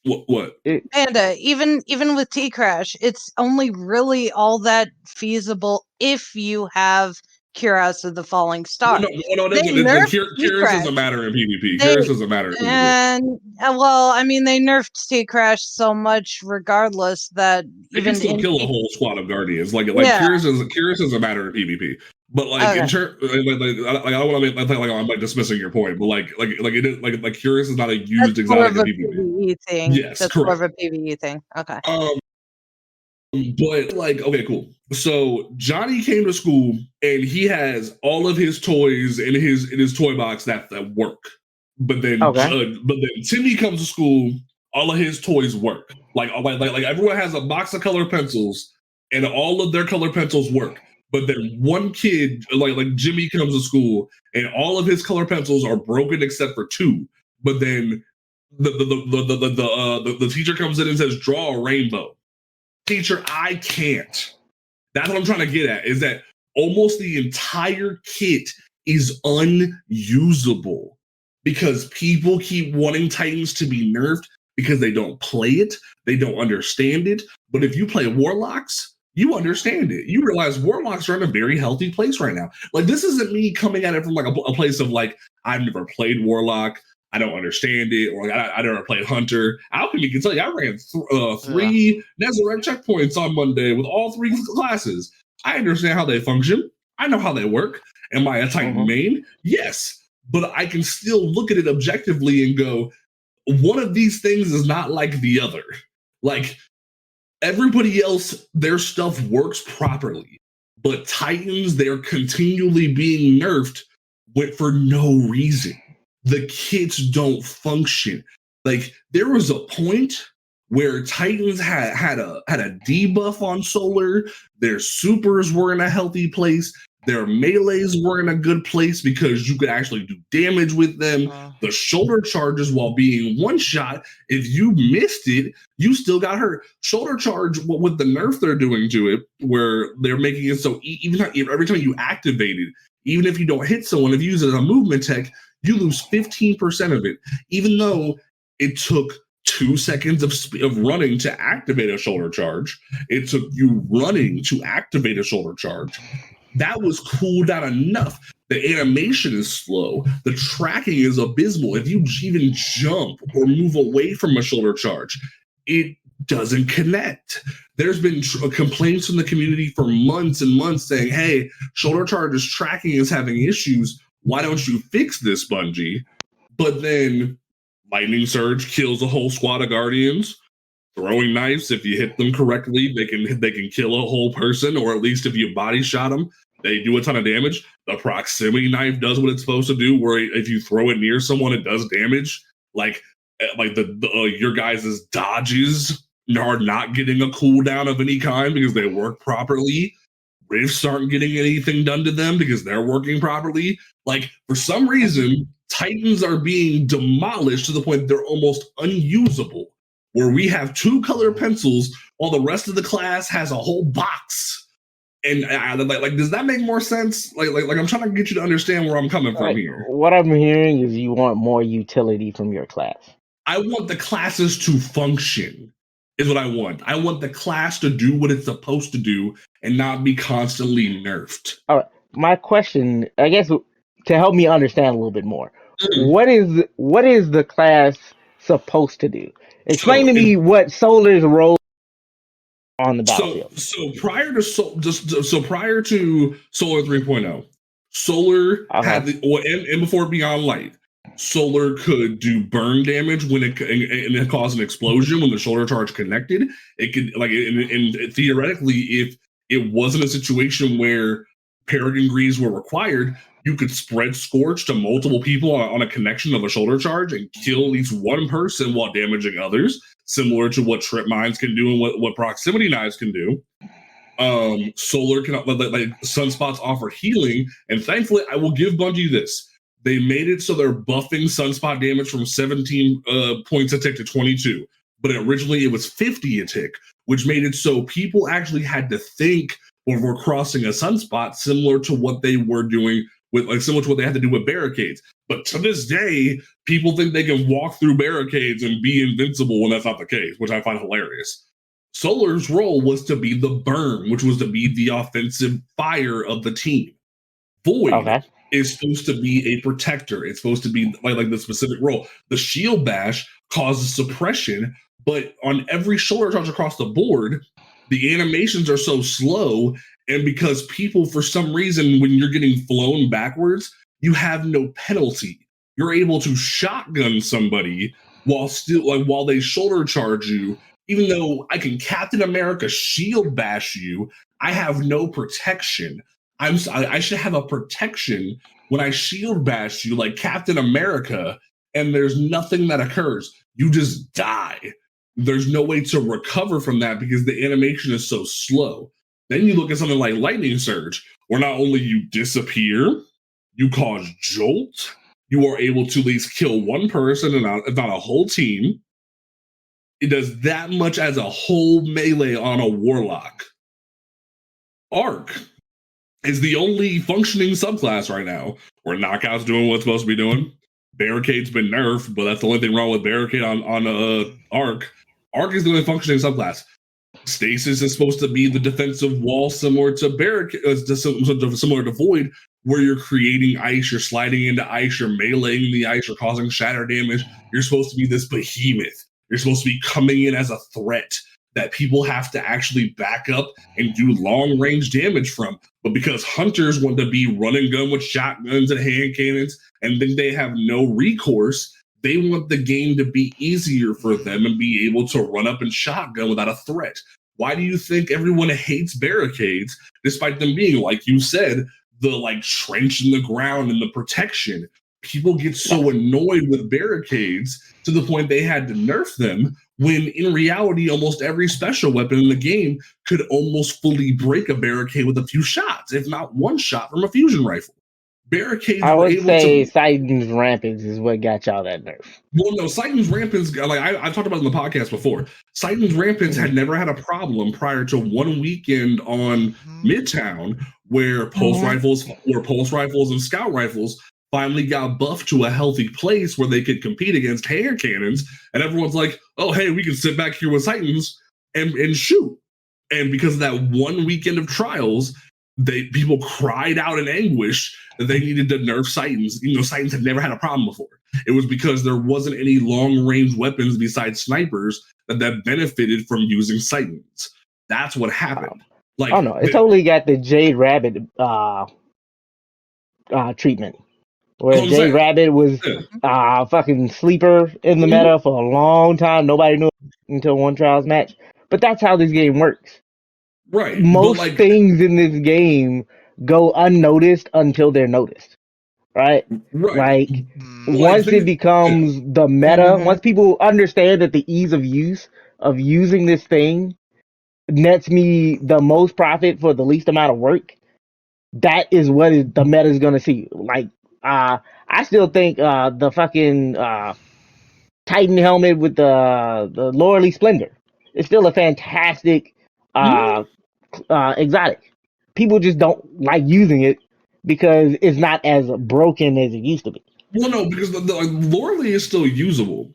like what Panda. Even with T-Crash, it's only really all that feasible if you have Cuirass of the Falling Star. No, Cuirass doesn't matter in PvP. Cuirass doesn't matter in PvP. And well, I mean, they nerfed T-Crash so much, regardless, that they can still kill a whole squad of Guardians. Cuirass doesn't matter in PvP. But like in terms, I don't want to make like I'm like dismissing your point, but like Cuirass is not a used exotic in PvP thing. Yes, that's correct. More of a PvE thing. Okay. But like, okay, cool. So Johnny came to school and he has all of his toys in his toy box that work. But then Timmy comes to school, all of his toys work. Like everyone has a box of color pencils and all of their color pencils work. But then one kid, like Jimmy, comes to school and all of his color pencils are broken except for two. But then the teacher comes in and says, "Draw a rainbow." Teacher, I can't. That's what I'm trying to get at, is that almost the entire kit is unusable because people keep wanting Titans to be nerfed because they don't play it, they don't understand it. But if you play Warlocks, you understand it. You realize Warlocks are in a very healthy place right now. Like, this isn't me coming at it from like a place of like, I've never played Warlock, I don't understand it, or I never played Hunter. Alchemy can tell you, I ran three Nezarec checkpoints on Monday with all three classes. I understand how they function. I know how they work. Am I a Titan main? Yes. But I can still look at it objectively and go, one of these things is not like the other. Like, everybody else, their stuff works properly. But Titans, they're continually being nerfed for no reason. The kits don't function. Like, there was a point where Titans had a debuff on Solar. Their supers were in a healthy place. Their melees were in a good place because you could actually do damage with them. The shoulder charges, while being one shot, if you missed it, you still got hurt. Shoulder charge, with the nerf they're doing to it, where they're making it so even every time you activate it, even if you don't hit someone, if you use it as a movement tech, you lose 15% of it, even though it took 2 seconds of running to activate a shoulder charge. It took you running to activate a shoulder charge. That was cooled down enough. The animation is slow. The tracking is abysmal. If you even jump or move away from a shoulder charge, it doesn't connect. There's been complaints from the community for months and months saying, hey, shoulder charges tracking is having issues. Why don't you fix this, Bungie? But then Lightning Surge kills a whole squad of Guardians. Throwing knives, if you hit them correctly, they can kill a whole person, or at least if you body shot them, they do a ton of damage. The proximity knife does what it's supposed to do, where if you throw it near someone, it does damage. Like your guys' dodges are not getting a cooldown of any kind because they work properly. Rifts aren't getting anything done to them because they're working properly. Like, for some reason, Titans are being demolished to the point they're almost unusable, where we have 2 color pencils while the rest of the class has a whole box. And does that make more sense? Like I'm trying to get you to understand where I'm coming from here. What I'm hearing is you want more utility from your class. I want the classes to function, is what I want. I want the class to do what it's supposed to do and not be constantly nerfed. All right. My question, I guess, to help me understand a little bit more, what is the class supposed to do? Explain to me what Solar's role on the battlefield. So prior to Solar 3.0, Solar had and before Beyond Light, Solar could do burn damage when it caused an explosion when the shoulder charge connected. It could and theoretically, if it wasn't a situation where Paragon Greaves were required, you could spread Scorch to multiple people on a connection of a shoulder charge and kill at least one person while damaging others, similar to what Trip Mines can do and what Proximity Knives can do. Solar can like sunspots offer healing, and thankfully, I will give Bungie this. They made it so they're buffing sunspot damage from 17 points a tick to 22, but originally it was 50 a tick, which made it so people actually had to think before crossing a sunspot, similar to what they were doing with, like, similar to what they had to do with barricades. But to this day, people think they can walk through barricades and be invincible when that's not the case, which I find hilarious. Solar's role was to be the burn, which was to be the offensive fire of the team. Void is supposed to be a protector. It's supposed to be like the specific role. The shield bash causes suppression, but on every shoulder charge across the board, the animations are so slow, and because people, for some reason, when you're getting flown backwards, you have no penalty. You're able to shotgun somebody while they shoulder charge you. Even though I can Captain America shield bash you, I have no protection. I should have a protection when I shield bash you like Captain America, and there's nothing that occurs. You just die. There's no way to recover from that because the animation is so slow. Then you look at something like Lightning Surge, where not only you disappear, you cause jolt, you are able to at least kill one person and not a whole team. It does that much as a whole melee on a warlock. Arc is the only functioning subclass right now where Knockout's doing what's supposed to be doing. Barricade's been nerfed, but that's the only thing wrong with Barricade on Arc. Arc is the only functioning subclass. Stasis is supposed to be the defensive wall similar to similar to Void, where you're creating ice, you're sliding into ice, you're meleeing the ice, you're causing shatter damage. You're supposed to be this behemoth. You're supposed to be coming in as a threat that people have to actually back up and do long range damage from. But because hunters want to be run and gun with shotguns and hand cannons, and then they have no recourse, they want the game to be easier for them and be able to run up and shotgun without a threat. Why do you think everyone hates barricades, despite them being, like you said, the trench in the ground and the protection? People get so annoyed with barricades to the point they had to nerf them, when in reality, almost every special weapon in the game could almost fully break a barricade with a few shots, if not one shot from a fusion rifle. Barricades I would say Titan's Rampage is what got y'all that nerf. Well, no, Titan's Rampage, I talked about it in the podcast before. Titan's Rampage had never had a problem prior to one weekend on Midtown where pulse rifles and scout rifles finally got buffed to a healthy place where they could compete against hand cannons, and everyone's like, oh, hey, we can sit back here with Titans and shoot. And because of that one weekend of trials, people cried out in anguish that they needed to nerf Titans. Titans had never had a problem before. It was because there wasn't any long-range weapons besides snipers that benefited from using Titans. That's what happened. It totally got the Jade Rabbit treatment. Where Jade Rabbit was fucking sleeper in the meta for a long time. Nobody knew until one trials match. But that's how this game works. Right. Most things in this game go unnoticed until they're noticed. Right? Once it becomes the meta, once people understand that the ease of use of using this thing nets me the most profit for the least amount of work, that is what the meta is going to see. I still think the fucking Titan helmet with the Loreley Splendor is still a fantastic exotic. People just don't like using it because it's not as broken as it used to be. Well, no, because the Loreley is still usable.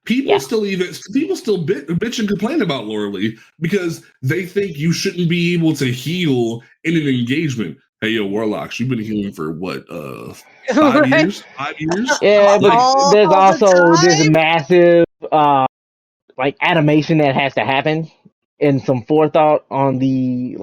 People still bitch and complain about Loreley because they think you shouldn't be able to heal in an engagement. Hey, yo, Warlocks, you've been healing for what, 5 years? 5 years? Yeah, but there's also this massive animation that has to happen and some forethought on the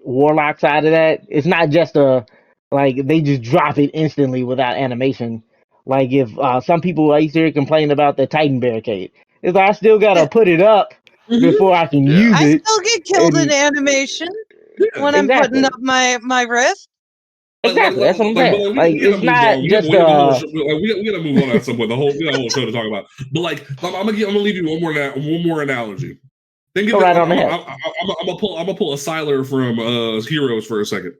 Warlock side of that. It's not just they just drop it instantly without animation. If some people I used to hear complain about the Titan barricade, is I still gotta put it up before I can use it. I still get killed in animation when I'm putting up my riff. Exactly, that's what I'm saying. It's not just we gotta move on at some point. We got a whole show to talk about. But I'm gonna leave you one more analogy. Think Go of it. right on I'm ahead. gonna pull a Siler from Heroes for a second.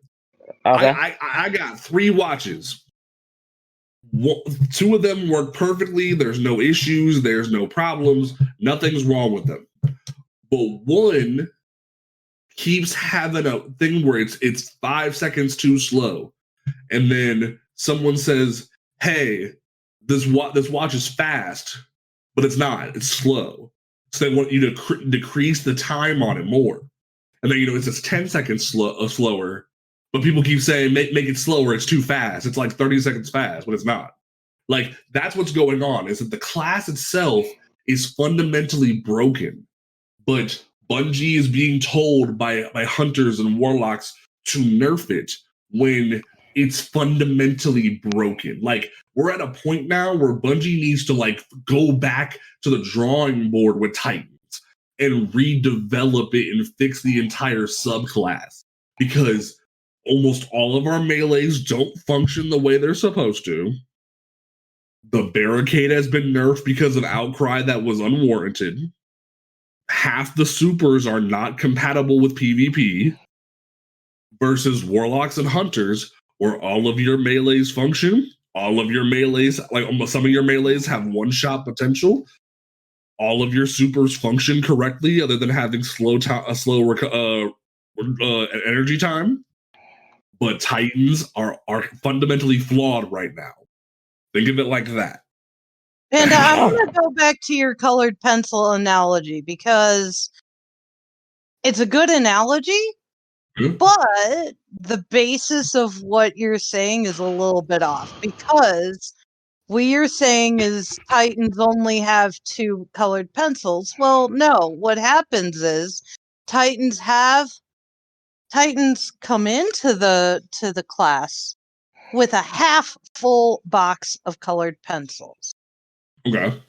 Okay. I got 3 watches. 2 of them work perfectly. There's no issues. There's no problems. Nothing's wrong with them. But one keeps having a thing where it's 5 seconds too slow, and then someone says, "Hey, this watch is fast," but it's not. It's slow. So they want you to decrease the time on it more, and then it's just 10 seconds slower. But people keep saying make it slower. It's too fast. It's like 30 seconds fast, but it's not. Like, that's what's going on. Is that the class itself is fundamentally broken, but Bungie is being told by hunters and warlocks to nerf it when it's fundamentally broken. Like, we're at a point now where Bungie needs to go back to the drawing board with Titans and redevelop it and fix the entire subclass, because almost all of our melees don't function the way they're supposed to. The barricade has been nerfed because of outcry that was unwarranted. Half the supers are not compatible with PvP, versus warlocks and hunters, where all of your melees function. All of your melees, some of your melees have one-shot potential. All of your supers function correctly, other than having slow energy time. But Titans are fundamentally flawed right now. Think of it like that. Panda, I want to go back to your colored pencil analogy, because it's a good analogy, but the basis of what you're saying is a little bit off, because what you're saying is Titans only have 2 colored pencils. Well, no. What happens is Titans come into the class with a half full box of colored pencils. Okay.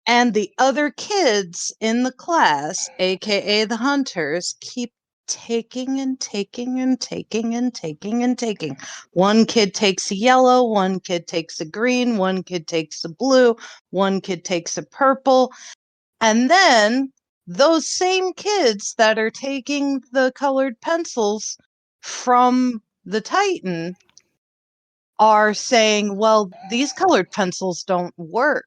And the other kids in the class, aka the hunters, keep taking and taking and taking and taking and taking. One kid takes a yellow, one kid takes a green, one kid takes a blue, one kid takes a purple. And then those same kids that are taking the colored pencils from the Titan are saying, well, these colored pencils don't work.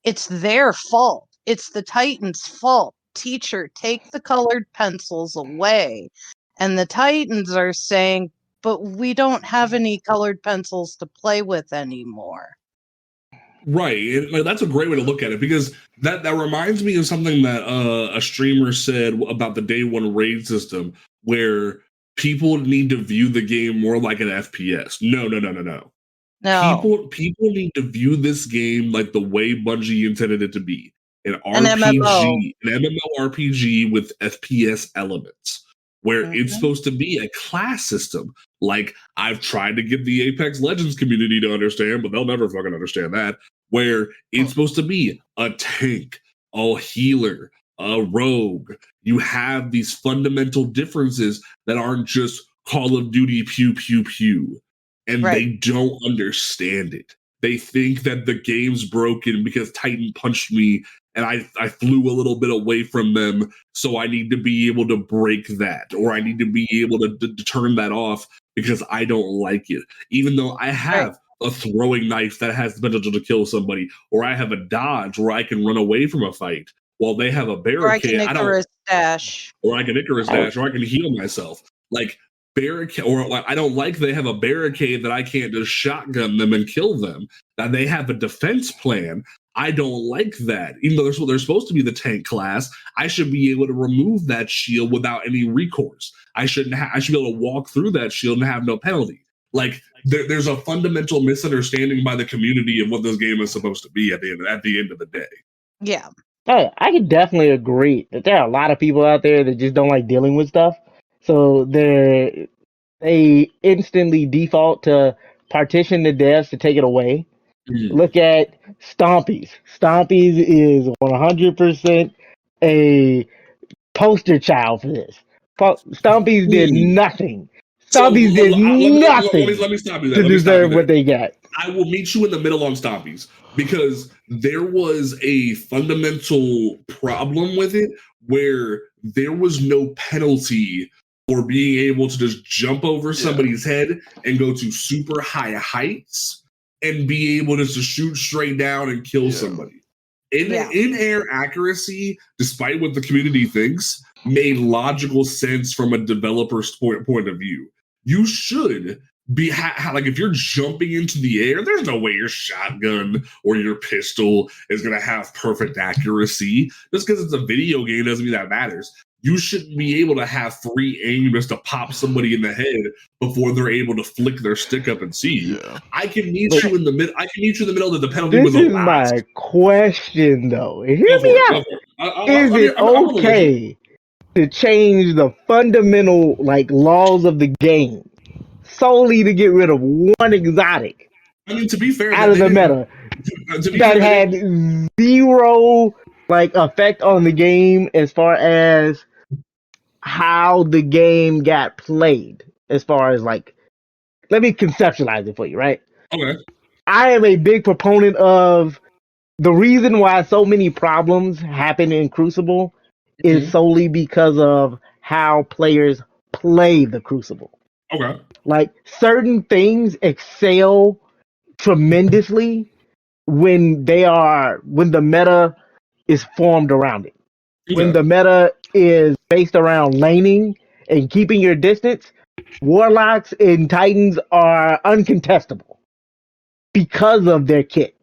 It's their fault. It's the Titans' fault. Teacher, take the colored pencils away. And the Titans are saying, but we don't have any colored pencils to play with anymore. Right. That's a great way to look at it, because that reminds me of something that a streamer said about the day 1 raid system, where people need to view the game more like an FPS. No. No. People need to view this game like the way Bungie intended it to be. An MMO. an MMORPG with FPS elements, where it's supposed to be a class system. Like, I've tried to get the Apex Legends community to understand, but they'll never fucking understand that, where it's supposed to be a tank, a healer, a rogue. You have these fundamental differences that aren't just Call of Duty pew pew pew. And they don't understand it. They think that the game's broken because Titan punched me and I flew a little bit away from them, so I need to be able to break that, or I need to be able to turn that off because I don't like it. Even though I have a throwing knife that has the potential to kill somebody, or I have a dodge where I can run away from a fight, while they have a barricade. Or I can Icarus dash. Or I can Icarus dash, or I can heal myself. Like, barricade, or I don't like they have a barricade that I can't just shotgun them and kill them. That they have a defense plan. I don't like that. Even though they're supposed to be the tank class, I should be able to remove that shield without any recourse. I should be able to walk through that shield and have no penalty. Like, there's a fundamental misunderstanding by the community of what this game is supposed to be at the end of the day. Yeah. I can definitely agree that there are a lot of people out there that just don't like dealing with stuff. So they instantly default to partition the devs to take it away. Look at Stompies. Stompies is 100% a poster child for this. Stompies did nothing. Stompies did nothing let me stop you there. to Let me stop you deserve there. what they got. I will meet you in the middle on Stompies because there was a fundamental problem with it where there was no penalty for being able to just jump over somebody's head and go to super high heights and be able to just shoot straight down and kill somebody. In-air accuracy, despite what the community thinks, made logical sense from a developer's point of view. You should be like if you're jumping into the air, there's no way your shotgun or your pistol is going to have perfect accuracy. Just because it's a video game doesn't mean that matters. You shouldn't be able to have free aim just to pop somebody in the head before they're able to flick their stick up and see you. I can meet you in the middle. I can meet you in the middle that the penalty was allowed. This is my question, though. Hear me out. Is it okay to change the fundamental laws of the game solely to get rid of one exotic? I mean, to be fair, out of the meta that had zero effect on the game as far as how the game got played. As far as let me conceptualize it for you, right? Okay. I am a big proponent of the reason why so many problems happen in Crucible is solely because of how players play the Crucible. Okay. Certain things excel tremendously when the meta is formed around it. When the meta is based around laning and keeping your distance, Warlocks and Titans are uncontestable because of their kit.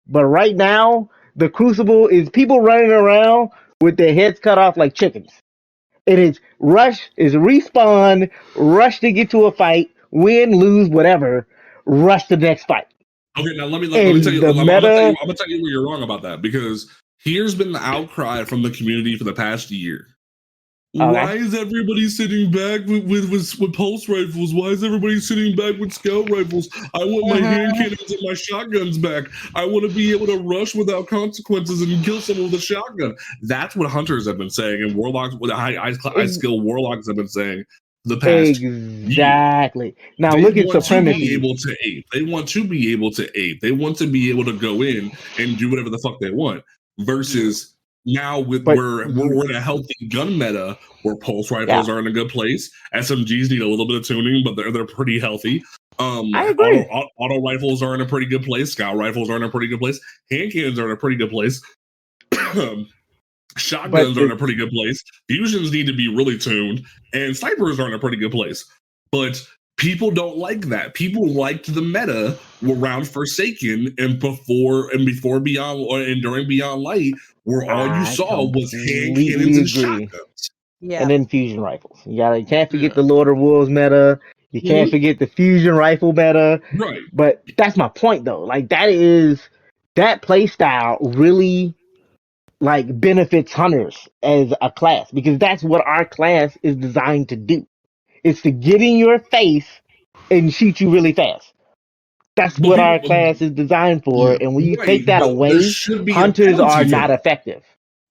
But right now, the Crucible is people running around with their heads cut off like chickens. It is rush, is respawn, rush to get to a fight, win, lose, whatever, rush to the next fight. Okay, now let me tell you. I'm gonna tell you where you're wrong about that, because here's been the outcry from the community for the past year. Okay. Why is everybody sitting back with pulse rifles? Why is everybody sitting back with scout rifles? I want my hand cannons and my shotguns back. I want to be able to rush without consequences and kill someone with a shotgun. That's what hunters have been saying, and warlocks with high skill warlocks have been saying the past. Exactly. Now they look at supremacy. They want to be able to ape. They want to be able to go in and do whatever the fuck they want. Versus now we're in a healthy gun meta where pulse rifles are in a good place. SMGs need a little bit of tuning, but they're pretty healthy. I agree. Auto rifles are in a pretty good place. Scout rifles are in a pretty good place. Hand cannons are in a pretty good place. Shotguns are in a pretty good place. Fusions need to be really tuned, and snipers are in a pretty good place. But people don't like that. People liked the meta around Forsaken and before Beyond and during Beyond Light, where all you saw was hand cannons and shotguns. Yeah. And then fusion rifles. You can't forget the Lord of Wolves meta. You can't forget the fusion rifle meta. Right. But that's my point, though. That play style really benefits hunters as a class, because that's what our class is designed to do. It's to get in your face and shoot you really fast. That's what our class is designed for. And when you take that away, hunters are not effective.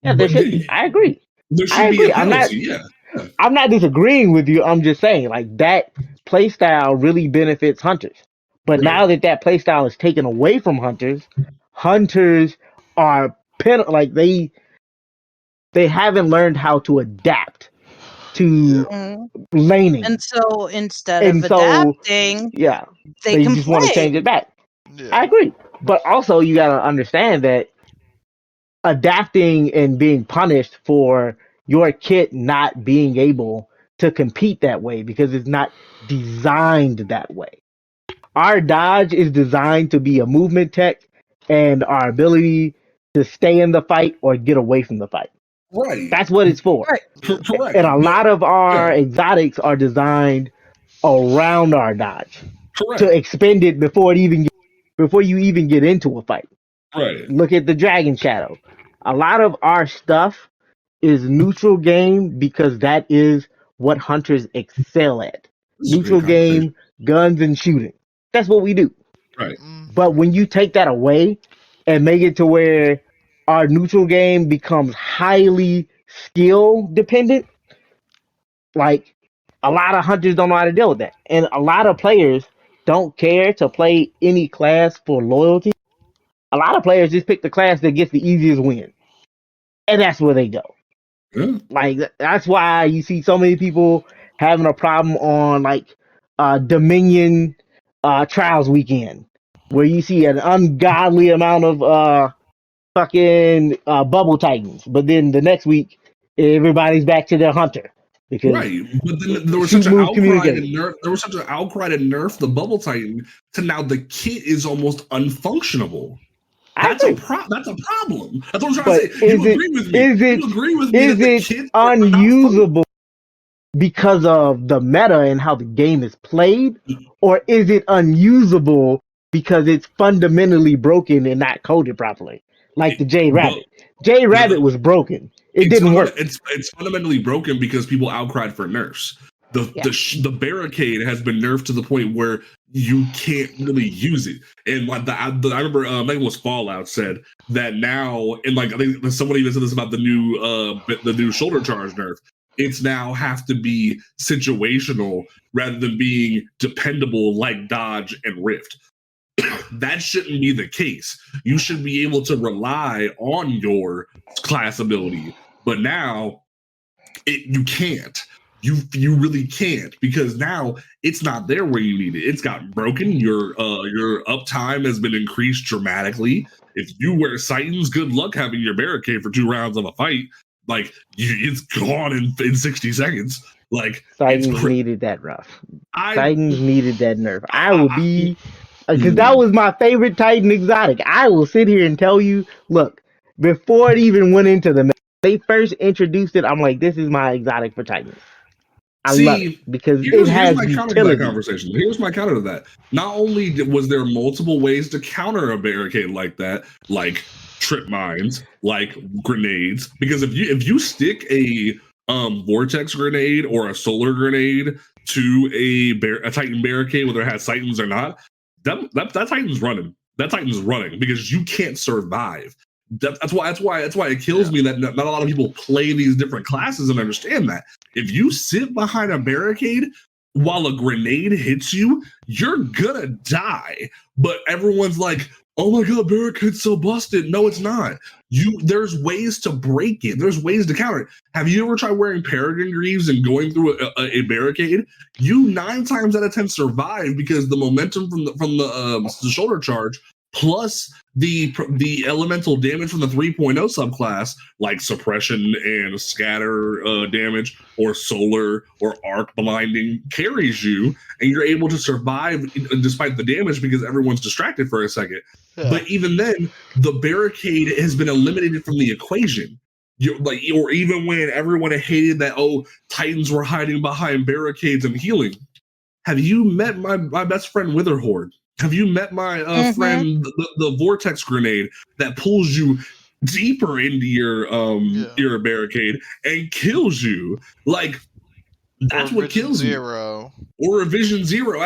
Yeah, there should be. I agree. There should be a penalty. I'm not disagreeing with you. I'm just saying that play style really benefits hunters. But now that play style is taken away from hunters, hunters are they haven't learned how to adapt to laning. And so instead of adapting, they just want to change it back. Yeah. I agree. But also you got to understand that adapting and being punished for your kit not being able to compete that way because it's not designed that way. Our dodge is designed to be a movement tech, and our ability to stay in the fight or get away from the fight. Right. That's what it's for. Right. Correct. And a lot of our exotics are designed around our dodge. Correct. To expend it before you even get into a fight. Right. Look at the Dragon Shadow. A lot of our stuff is neutral game because that is what hunters excel at. Neutral game, guns, and shooting. That's what we do. Right. But when you take that away and make it to where our neutral game becomes highly skill dependent, a lot of hunters don't know how to deal with that, and a lot of players don't care to play any class for loyalty. A lot of players just pick the class that gets the easiest win, and that's where they go. Yeah. Like that's why you see so many people having a problem on like Dominion Trials weekend, where you see an ungodly amount of fucking bubble titans, but then the next week everybody's back to their hunter because Right, but then there was shoot such an move outcry to communicate. nerf. There was such an outcry to nerf the Bubble Titan to now the kit is almost unfunctionable. I That's a agree, That's a problem. That's what I'm trying but to say. You agree with me? You agree with me is that the it kits are not unusable because of the meta and how the game is played, or is it unusable because it's fundamentally broken and not coded properly? Like the Jade But Rabbit. Jade no, Rabbit was broken. It didn't work. It's fundamentally broken because people outcried for nerfs. Yeah. The barricade has been nerfed to the point where you can't really use it. And like I remember I think it was Fallout said that now, and like I think somebody even said this about the new shoulder charge nerf. It's now have to be situational rather than being dependable like dodge and rift. That shouldn't be the case. You should be able to rely on your class ability, but now you can't. You really can't because now it's not there where you need it. It's gotten broken. Your uptime has been increased dramatically. If you wear Titans, good luck having your barricade for 2 rounds of a fight. Like it's gone in 60 seconds. Like Titans needed that rough. I Titans needed that nerf. I will be because Hmm. that was my favorite Titan exotic. I will sit here and tell you, look, before it even went into the they first introduced it, I'm like, this is my exotic for Titans. I love it because it here's has my counter to that utility. conversation. Here's my counter to that. Not only was there multiple ways to counter a barricade like that, like trip mines, like grenades, because if you stick a vortex grenade or a solar grenade to a Titan barricade, whether it has Titans or not, that Titan's running. That Titan's running because you can't survive. That's why it kills me that not a lot of people play these different classes and understand that. If you sit behind a barricade while a grenade hits you, you're gonna die. But everyone's like, oh my god, barricade's so busted. No, it's not. There's ways to break it. There's ways to counter it. Have you ever tried wearing Peregrine Greaves and going through a barricade? You 9 times out of 10 survive because the momentum from the shoulder charge plus the elemental damage from the 3.0 subclass, like suppression and scatter damage, or solar or arc blinding, carries you, and you're able to survive despite the damage because everyone's distracted for a second. Yeah. But even then, the barricade has been eliminated from the equation. Or even when everyone hated that, Titans were hiding behind barricades and healing. Have you met my best friend Witherhorde? Have you met my friend, the vortex grenade that pulls you deeper into your barricade and kills you? Like, that's what kills Zero. You. Or a Vision Zero.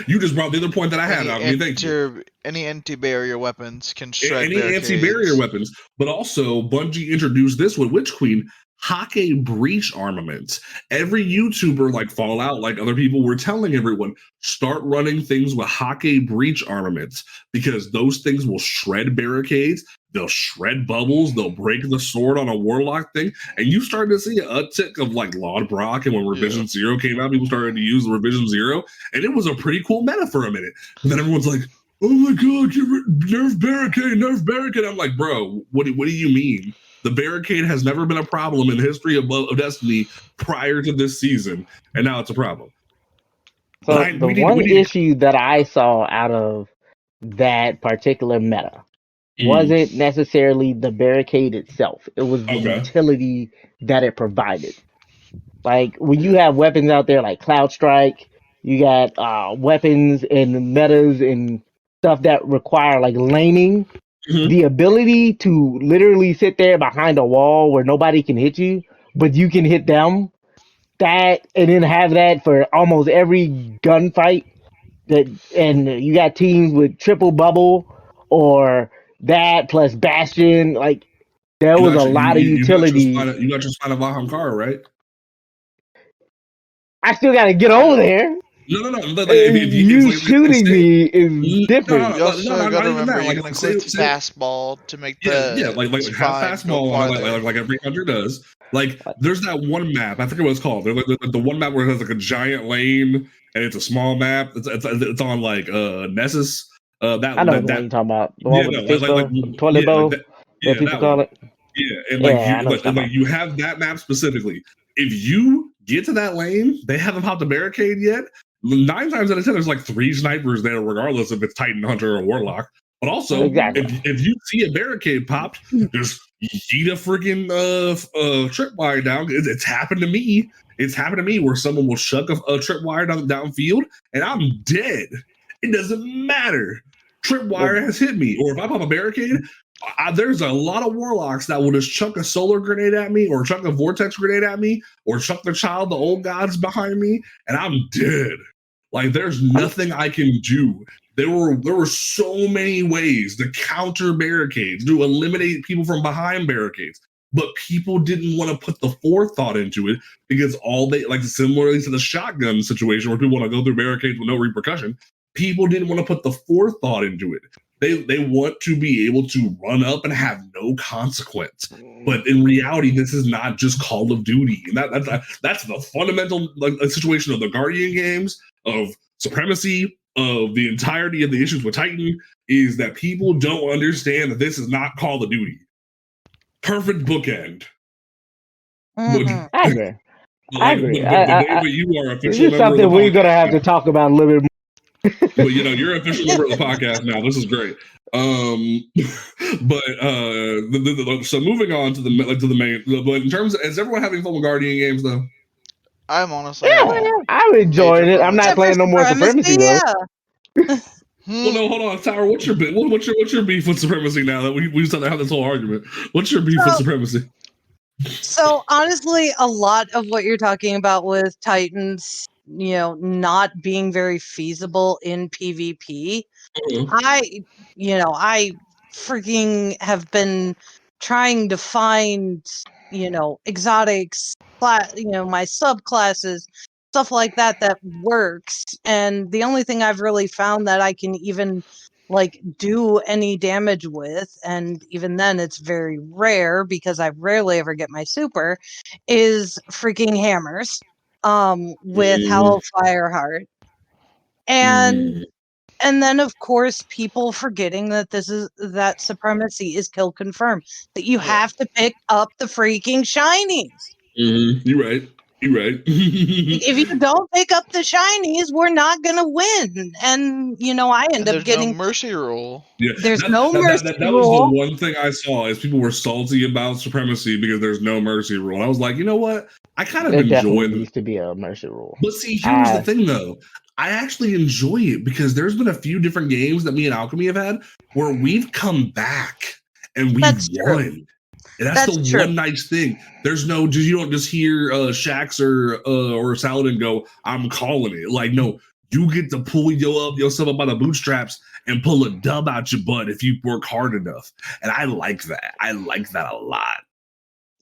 You just brought the other point that I had. Thank you. Any anti-barrier weapons can shred any anti-barrier weapons. But also, Bungie introduced this with Witch Queen, Hake breach armaments. Every YouTuber like Fallout, like other people, were telling everyone, start running things with Hake breach armaments because those things will shred barricades, they'll shred bubbles, they'll break the sword on a warlock thing, and you started to see an uptick of like Laud Brock, and when Revision Zero came out, people started to use the Revision Zero, and it was a pretty cool meta for a minute. And then everyone's like, oh my god, nerf barricade. I'm like, bro, what do you mean? The barricade has never been a problem in the history of Destiny prior to this season, and now it's a problem. So the one issue that I saw out of that particular meta wasn't necessarily the barricade itself. It was the utility that it provided. Like when you have weapons out there like Cloud Strike, you got weapons and metas and stuff that require like laning. The ability to literally sit there behind a wall where nobody can hit you, but you can hit them, that, and then have that for almost every gunfight. And you got teams with triple bubble or that plus Bastion. Like there was a lot of utility. You got your Spine of Ahamkara, right? I still got to get over there. No. Like, if You like, shooting say, me is different. You also gotta even remember that. you Like, can include fastball to make the like have spine go fastball on farther. it, like every hunter does. Like, there's that one map. I forget what it's called. There's like the one map where it has like a giant lane and it's a small map. It's on like Nessus. I know the one you're talking about. The one with the no, fish bowl, toilet bowl, that people that call one. it. Yeah, and Yeah, I know what you're talking you have that map specifically. If you get to that lane, they haven't popped a barricade yet. 9 times out of 10, there's like 3 snipers there, regardless if it's Titan Hunter or Warlock. But also, Exactly. if you see a barricade popped, just yeet a freaking tripwire down. It's happened to me. It's happened to me where someone will chuck a tripwire downfield, and I'm dead. It doesn't matter. Tripwire has hit me, or if I pop a barricade, there's a lot of warlocks that will just chuck a solar grenade at me, or chuck a vortex grenade at me, or chuck the child, the old gods behind me, and I'm dead. Like, there's nothing I can do. There were so many ways to counter barricades, to eliminate people from behind barricades, but people didn't want to put the forethought into it because all they, like, similarly to the shotgun situation where people want to go through barricades with no repercussion, people didn't want to put the forethought into it. They want to be able to run up and have no consequence. But in reality, this is not just Call of Duty. And that's the fundamental situation of the Guardian games, of Supremacy, of the entirety of the issues with Titan, is that people don't understand that this is not Call of Duty. Perfect bookend. I agree. I agree. But you are official this is member something of the we're going to have to talk about a little bit more. But you're an official member of the podcast now. This is great. So moving on to the main. But in terms of, is everyone having fun with Guardian games though? I'm honestly I'm enjoying it. I'm not playing no more Supremacy though. Well, no, hold on, Tower. What's your beef with Supremacy now that we started to have this whole argument? What's your beef with Supremacy? So honestly, a lot of what you're talking about with Titans, not being very feasible in PvP, I freaking have been trying to find, exotics, my subclasses, stuff like that works. And the only thing I've really found that I can even do any damage with, and even then it's very rare because I rarely ever get my super, is freaking hammers with Hellfire Heart. And then of course people forgetting that that Supremacy is kill confirmed, that you have to pick up the freaking shinies. You're right. If you don't pick up the shinies, we're not gonna win. And I end up getting no mercy rule. Yeah, there's no mercy that rule. was the one thing I saw is people were salty about Supremacy because there's no mercy rule. I was like, you know what? I kind of enjoy it. Needs to be a mercy rule. But see, here's the thing though. I actually enjoy it because there's been a few different games that me and Alchemy have had where we've come back and we've won. And that's the true. One nice thing. There's no, you don't just hear Shax or Saladin go, I'm calling it. Like, no, you get to pull yourself up by the bootstraps and pull a dub out your butt if you work hard enough. And I like that. I like that a lot.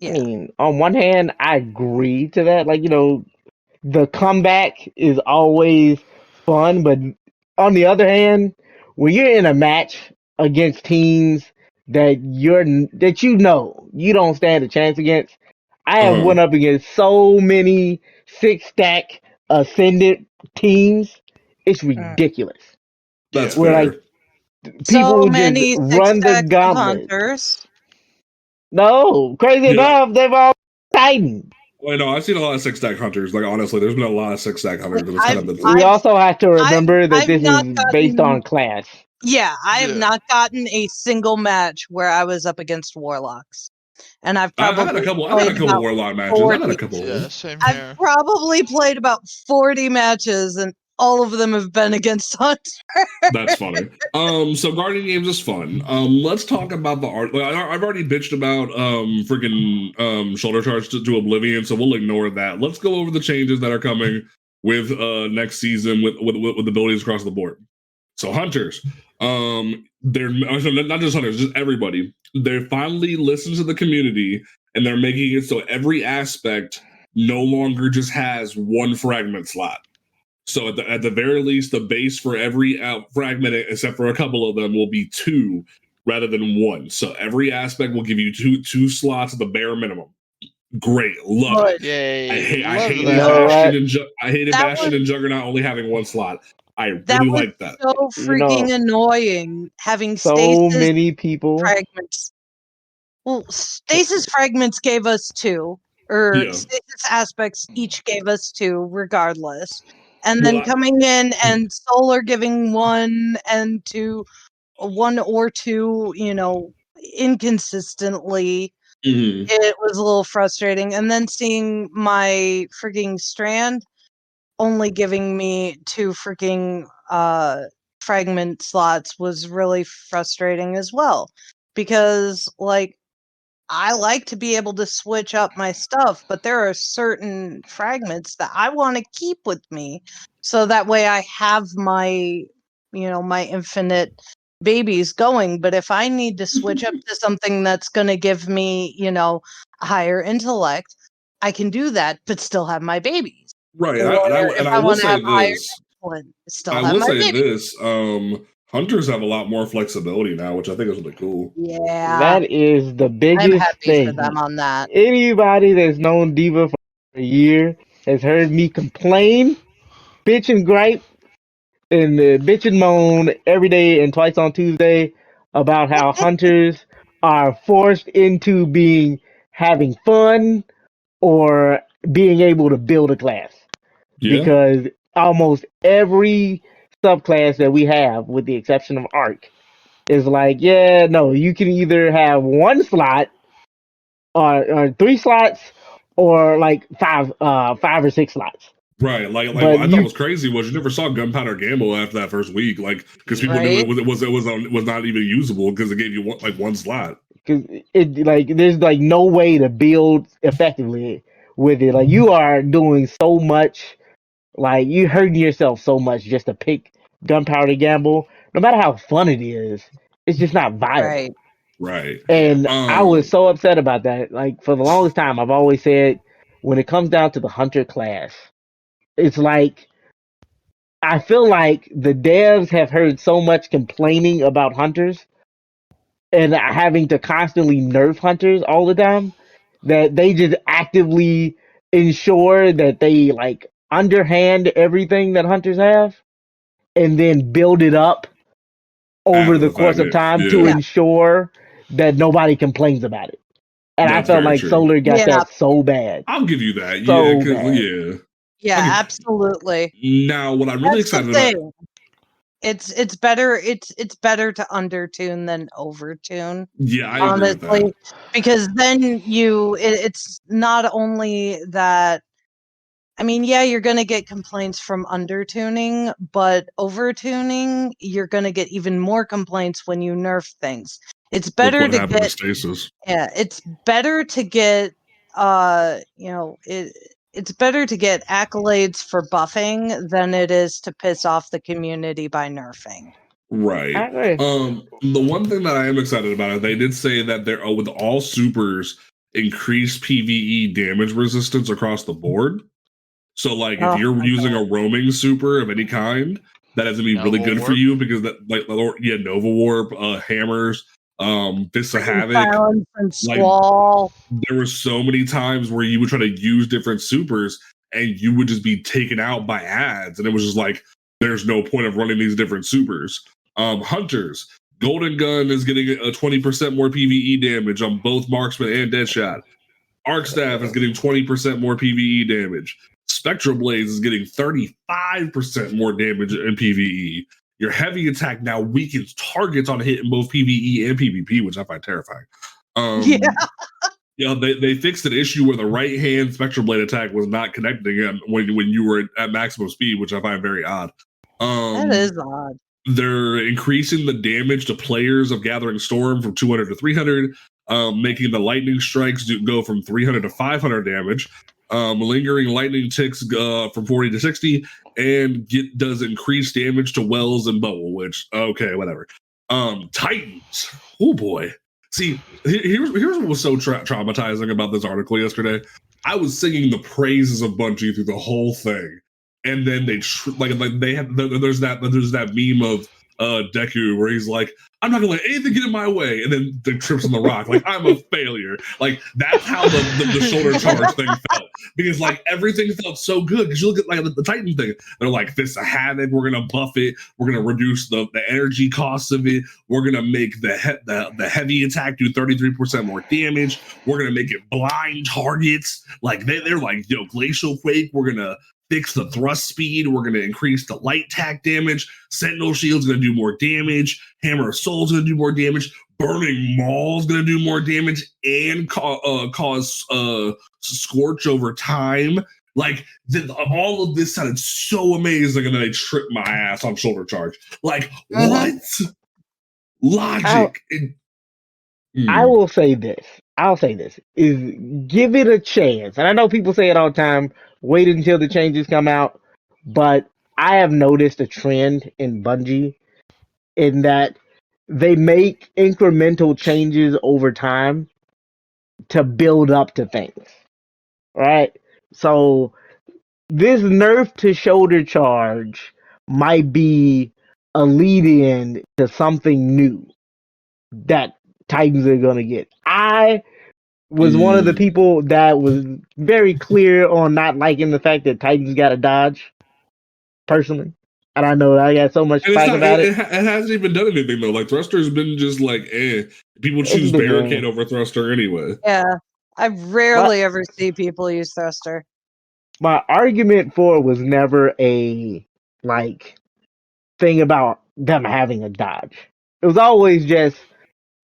Yeah. I mean, on one hand, I agree to that. Like, the comeback is always fun. But on the other hand, when you're in a match against teams that you don't stand a chance against, I have went up against so many 6-stack ascendant teams. It's ridiculous. That's where fair. People just run the gauntlet. Hunters. No, crazy enough, they've all Titan. Well, no, I've seen a lot of 6-stack hunters. Like, honestly, there's been a lot of 6-stack hunters. We also have to remember that this is based on class. Yeah, I have not gotten a single match where I was up against warlocks. And I've had a couple warlock matches. I've had a couple. Yeah, same here. I've probably played about 40 matches, and all of them have been against Hunter. That's funny. So Guardian Games is fun. Let's talk about the art. I've already bitched about freaking shoulder charge to Oblivion, so we'll ignore that. Let's go over the changes that are coming with next season with abilities across the board. So hunters, they're not just hunters, just everybody. They finally listen to the community, and they're making it so every aspect no longer just has one fragment slot. So at the very least, the base for every fragment, except for a couple of them, will be 2 rather than 1. So every aspect will give you two slots at the bare minimum. Great, love it. Yay! I love hated that. Bastion and Juggernaut only having 1 slot. I That really was like that. so freaking annoying having so stasis many people. fragments. Well, stasis fragments gave us 2, or Yeah. stasis aspects each gave us 2, regardless. And then coming in and solar giving 1 and 2, 1 or 2, inconsistently. Mhm. It was a little frustrating. And then seeing my freaking strand only giving me 2 freaking fragment slots was really frustrating as well. Because, like, I like to be able to switch up my stuff, but there are certain fragments that I want to keep with me. So that way I have my, my infinite babies going. But if I need to switch up to something that's going to give me, a higher intellect, I can do that, but still have my babies. Right. Or if I will want to say have higher this. intellect, still I have will my say babies. this. Hunters have a lot more flexibility now, which I think is really cool. Yeah. That is the I'm biggest happy thing. for them on that. Anybody that's known DEVA for a year has heard me complain, bitch and gripe, and bitch and moan every day and twice on Tuesday about how hunters are forced into having fun or being able to build a class. Yeah. Because almost every subclass that we have, with the exception of Arc, is like, yeah, no, you can either have 1 slot or 3 slots or like 5 or 6 slots. Right, like But what I thought was crazy was you never saw Gunpowder Gamble after that first week, like because people knew Right? it was not even usable because it gave you one slot. Because there's like no way to build effectively with it. Like you are doing so much, like you hurting yourself so much just to pick Gunpowder Gamble. No matter how fun it is, it's just not viable. Right. Right. And I was so upset about that. Like for the longest time, I've always said when it comes down to the hunter class, it's like I feel like the devs have heard so much complaining about hunters and having to constantly nerf hunters all the time that they just actively ensure that they like underhand everything that hunters have and then build it up over After the the course fact, of time yeah. to ensure that nobody complains about it. And That's I felt very like true. Solar got Yeah. that so bad. I'll give you that. So Yeah, because bad. Yeah, absolutely. Now, what I'm really That's the excited about. thing. It's better to undertune than overtune. Yeah, I agree with Honestly, that. because then it's not only that. I mean, yeah, you're going to get complaints from undertuning, but overtuning, you're going to get even more complaints when you nerf things. It's With better what to happened to get Stasis. yeah, it's better to get it's better to get accolades for buffing than it is to piss off the community by nerfing. Right. I agree. The one thing that I am excited about is they did say that they're with all supers increased PvE damage resistance across the board. So, like, if you're using a roaming super of any kind, that is gonna be really good for you because Nova Warp, hammers, Fists of Havoc, Silence and like Squall. there were so many times where you would try to use different supers and you would just be taken out by ads, and it was just like there's no point of running these different supers. Hunters, Golden Gun is getting a 20% more PvE damage on both Marksman and Deadshot. Arc Staff is getting 20% more PvE damage. Spectral Blaze is getting 35% more damage in PvE. Your heavy attack now weakens targets on hit in both PvE and PvP, which I find terrifying. They fixed an issue where the right hand Spectral Blade attack was not connecting when you were at maximum speed, which I find very odd. That is odd. They're increasing the damage to players of Gathering Storm from 200 to 300, making the lightning strikes go from 300 to 500 damage. Lingering lightning ticks from 40 to 60, and does increased damage to wells and bubble, which, okay, whatever. Titans. Oh boy. See, here's what was so traumatizing about this article yesterday. I was singing the praises of Bungie through the whole thing, and then they they have there's that meme of Deku where he's like, I'm not gonna let anything get in my way, and then the trips on the rock, like I'm a failure. Like that's how the shoulder charge thing felt, because like everything felt so good. Because you look at like the Titan thing, they're like, this is a havoc. We're gonna buff it. We're gonna reduce the energy costs of it. We're gonna make the heavy attack do 33% more damage. We're gonna make it blind targets. Like they're like, yo, glacial quake. We're gonna fix the thrust speed. We're going to increase the light attack damage. Sentinel Shield's going to do more damage. Hammer of Soul's going to do more damage. Burning Maul's going to do more damage and cause Scorch over time. Like, all of this sounded so amazing, and then they tripped my ass on shoulder charge. Like, what? Logic. I will say this. Is give it a chance. And I know people say it all the time, wait until the changes come out. But I have noticed a trend in Bungie in that they make incremental changes over time to build up to things. Right? So this nerf to shoulder charge might be a lead in to something new that Titans are going to get. I was one of the people that was very clear on not liking the fact that Titans got a dodge, personally. And I know I got so much flack about it. It hasn't even done anything, though. Like, Thruster's been just like, people choose Barricade over Thruster anyway. Yeah. I rarely ever see people use Thruster. My argument for it was never a, like, thing about them having a dodge. It was always just,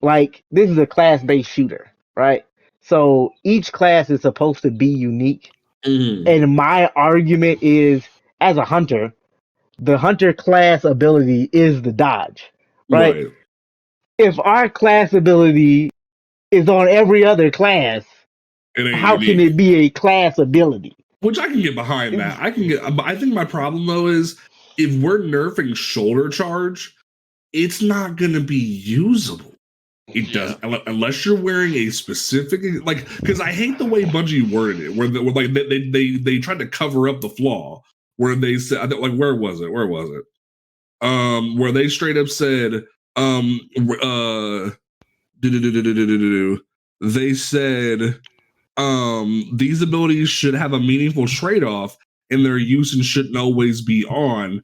like, this is a class-based shooter, right? So each class is supposed to be unique. And my argument is, as a hunter, the hunter class ability is the dodge, right? If our class ability is on every other class, how can it be a class ability? Which I can get behind that. I think my problem, though, is if we're nerfing shoulder charge, it's not going to be usable. It does, unless you're wearing a specific, like, because I hate the way Bungie worded it, where they tried to cover up the flaw, where they said, like, where was it? Where they straight up said, they said, these abilities should have a meaningful trade-off, and their use and shouldn't always be on,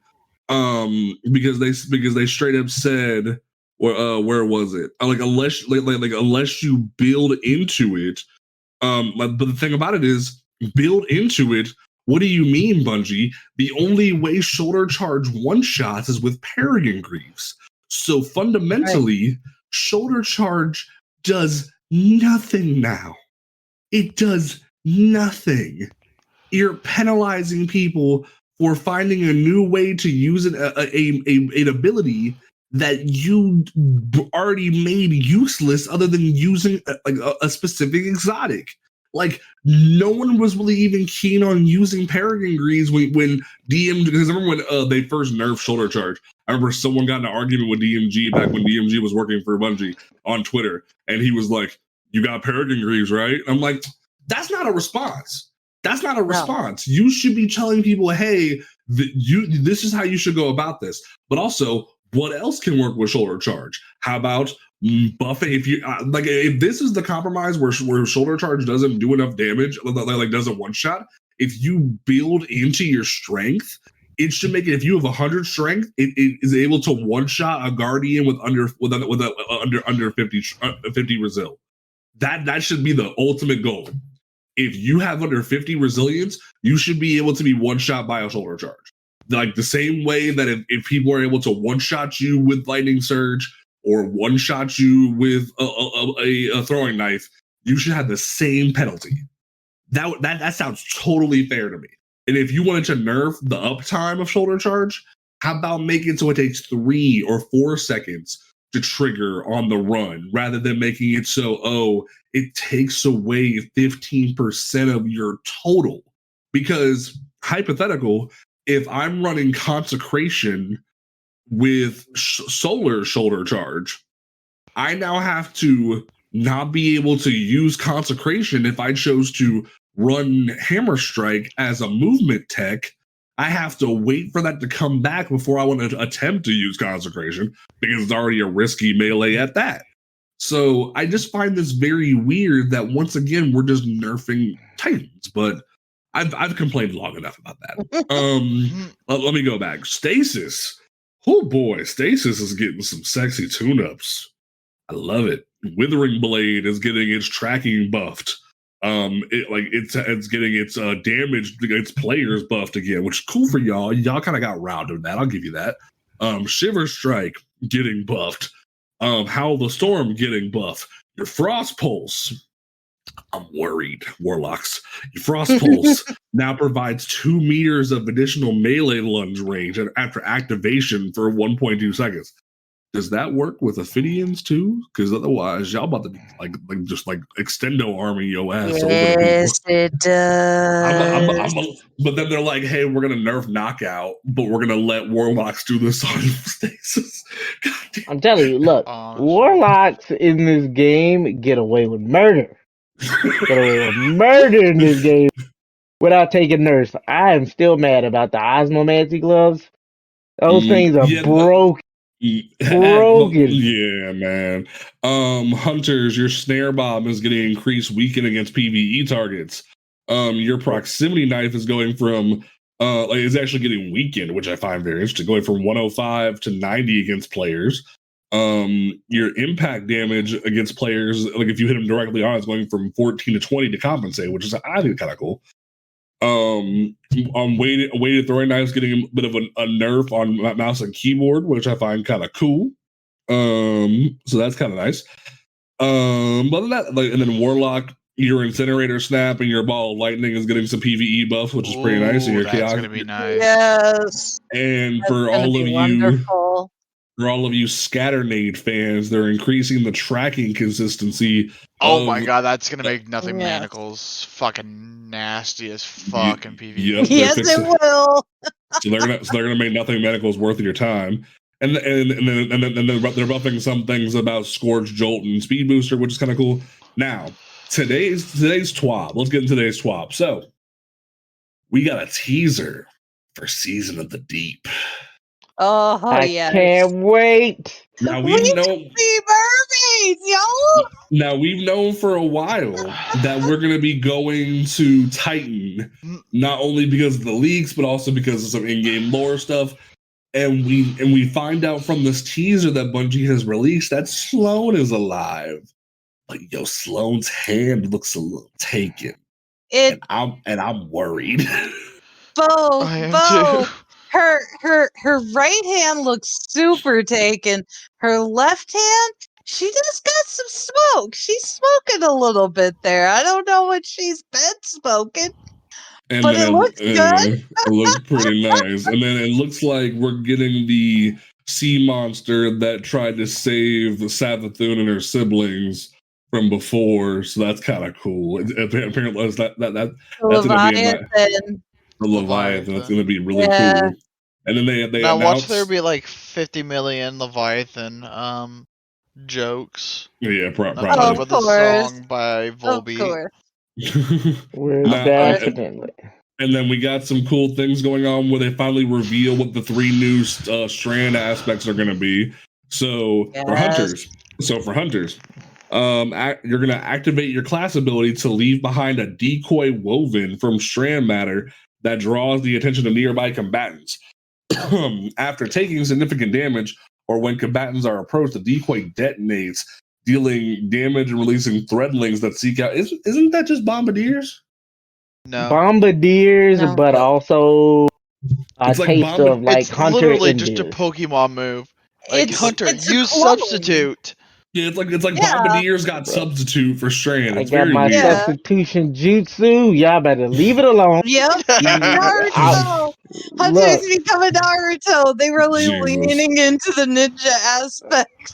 because they straight up said. Where was it? Like unless you build into it, but the thing about it is build into it. What do you mean, Bungie? The only way shoulder charge one shots is with Paragon Greaves. So fundamentally, shoulder charge does nothing now. It does nothing. You're penalizing people for finding a new way to use an ability that you already made useless, other than using a specific exotic. Like, no one was really even keen on using Paragon Greaves when DM, because I remember when they first nerfed shoulder charge. I remember someone got in an argument with DMG back when DMG was working for Bungie on Twitter, and he was like, "You got Paragon Greaves, right?" I'm like, "That's not a response. That's not a response. You should be telling people, hey, this is how you should go about this." But also, what else can work with shoulder charge? How about buffing? If you if this is the compromise where shoulder charge doesn't do enough damage, like doesn't one shot. If you build into your strength, it should make it. If you have 100 strength, it is able to one shot a guardian with under 50 resil. That should be the ultimate goal. If you have under 50 resilience, you should be able to be one shot by a shoulder charge. Like the same way that if people are able to one-shot you with lightning surge or one-shot you with a throwing knife, you should have the same penalty. That sounds totally fair to me. And if you wanted to nerf the uptime of shoulder charge, how about make it so it takes 3 or 4 seconds to trigger on the run, rather than making it so, it takes away 15% of your total? Because hypothetical, if I'm running Consecration with Solar Shoulder Charge, I now have to not be able to use Consecration if I chose to run Hammer Strike as a movement tech, I have to wait for that to come back before I want to attempt to use Consecration because it's already a risky melee at that. So I just find this very weird that once again we're just nerfing Titans, but I've complained long enough about that. Let me go back. Stasis. Oh boy, Stasis is getting some sexy tune-ups. I love it. Withering Blade is getting its tracking buffed. It's getting its damage against players buffed again, which is cool for y'all. Y'all kind of got round of that. I'll give you that. Shiver Strike getting buffed. Howl the Storm getting buff. Your Frost Pulse. I'm worried, Warlocks. Your Frost Pulse now provides 2 meters of additional melee lunge range after activation for 1.2 seconds. Does that work with Ophidians too? Because otherwise, y'all about to be like extendo arming your ass over the people. Yes, it does. But then they're like, hey, we're gonna nerf knockout, but we're gonna let Warlocks do this on Stasis. I'm telling you, look, Warlocks in this game get away with murder. Get away with murder in this game without taking nerfs. I am still mad about the Osmomancy gloves. Those things are broken. Broken. Yeah, man. Hunters, your snare bomb is getting increased weaken against PvE targets. Your proximity knife is going from it's actually getting weakened, which I find very interesting, going from 105 to 90 against players. Your impact damage against players, like if you hit them directly on, it's going from 14 to 20 to compensate, which is I think kind of cool. Weighted throwing knives getting a bit of a nerf on mouse and keyboard, which I find kind of cool. So that's kind of nice. But that, and then Warlock, your Incinerator Snap and your Ball of Lightning is getting some PvE buffs, which is pretty nice. And your that's gonna be nice. Yes. And for all of wonderful. For all of you Scatternade fans, they're increasing the tracking consistency. Oh my god, that's gonna make Nothing Manacles fucking nasty as fuck in PvP. Yep, yes, it will. So they're gonna make Nothing Manacles worth of your time. And then they're buffing some things about Scourge, Jolt, and Speed Booster, which is kind of cool. Now, today's TWAB. Let's get into today's TWAB. So we got a teaser for Season of the Deep. Oh, I can't wait. Now we've known mermaids, yo. Now we've known for a while that we're gonna be going to Titan, not only because of the leaks, but also because of some in-game lore stuff. And we find out from this teaser that Bungie has released that Sloan is alive. Like, yo, Sloan's hand looks a little taken. And I'm worried. Bo. Her right hand looks super taken. Her left hand, she just got some smoke. She's smoking a little bit there. I don't know what she's been smoking. But it looks good. It looks pretty nice. And then it looks like we're getting the sea monster that tried to save the Savathun and her siblings from before. So that's kind of cool. Apparently, that's going to be the Leviathan. That's going to be really cool. And then they now announced, watch there be like 50 million Leviathan jokes. Yeah, probably. With a song by Volbeat. Definitely. And then we got some cool things going on where they finally reveal what the 3 new strand aspects are going to be. So for hunters, you're going to activate your class ability to leave behind a decoy woven from strand matter that draws the attention of nearby combatants. After taking significant damage or when combatants are approached, the decoy detonates, dealing damage and releasing threadlings that seek out. Isn't that just bombardiers? No. Bombardiers, no. But also a taste of like it's Hunter. Literally just a Pokemon move. Like Hunter, use substitute. Yeah, it's like Bombardiers got substitute for Strand. It's I got my substitution jutsu. Y'all better leave it alone. Yep. Naruto. Hunter's becoming Naruto. They really leaning into the ninja aspect.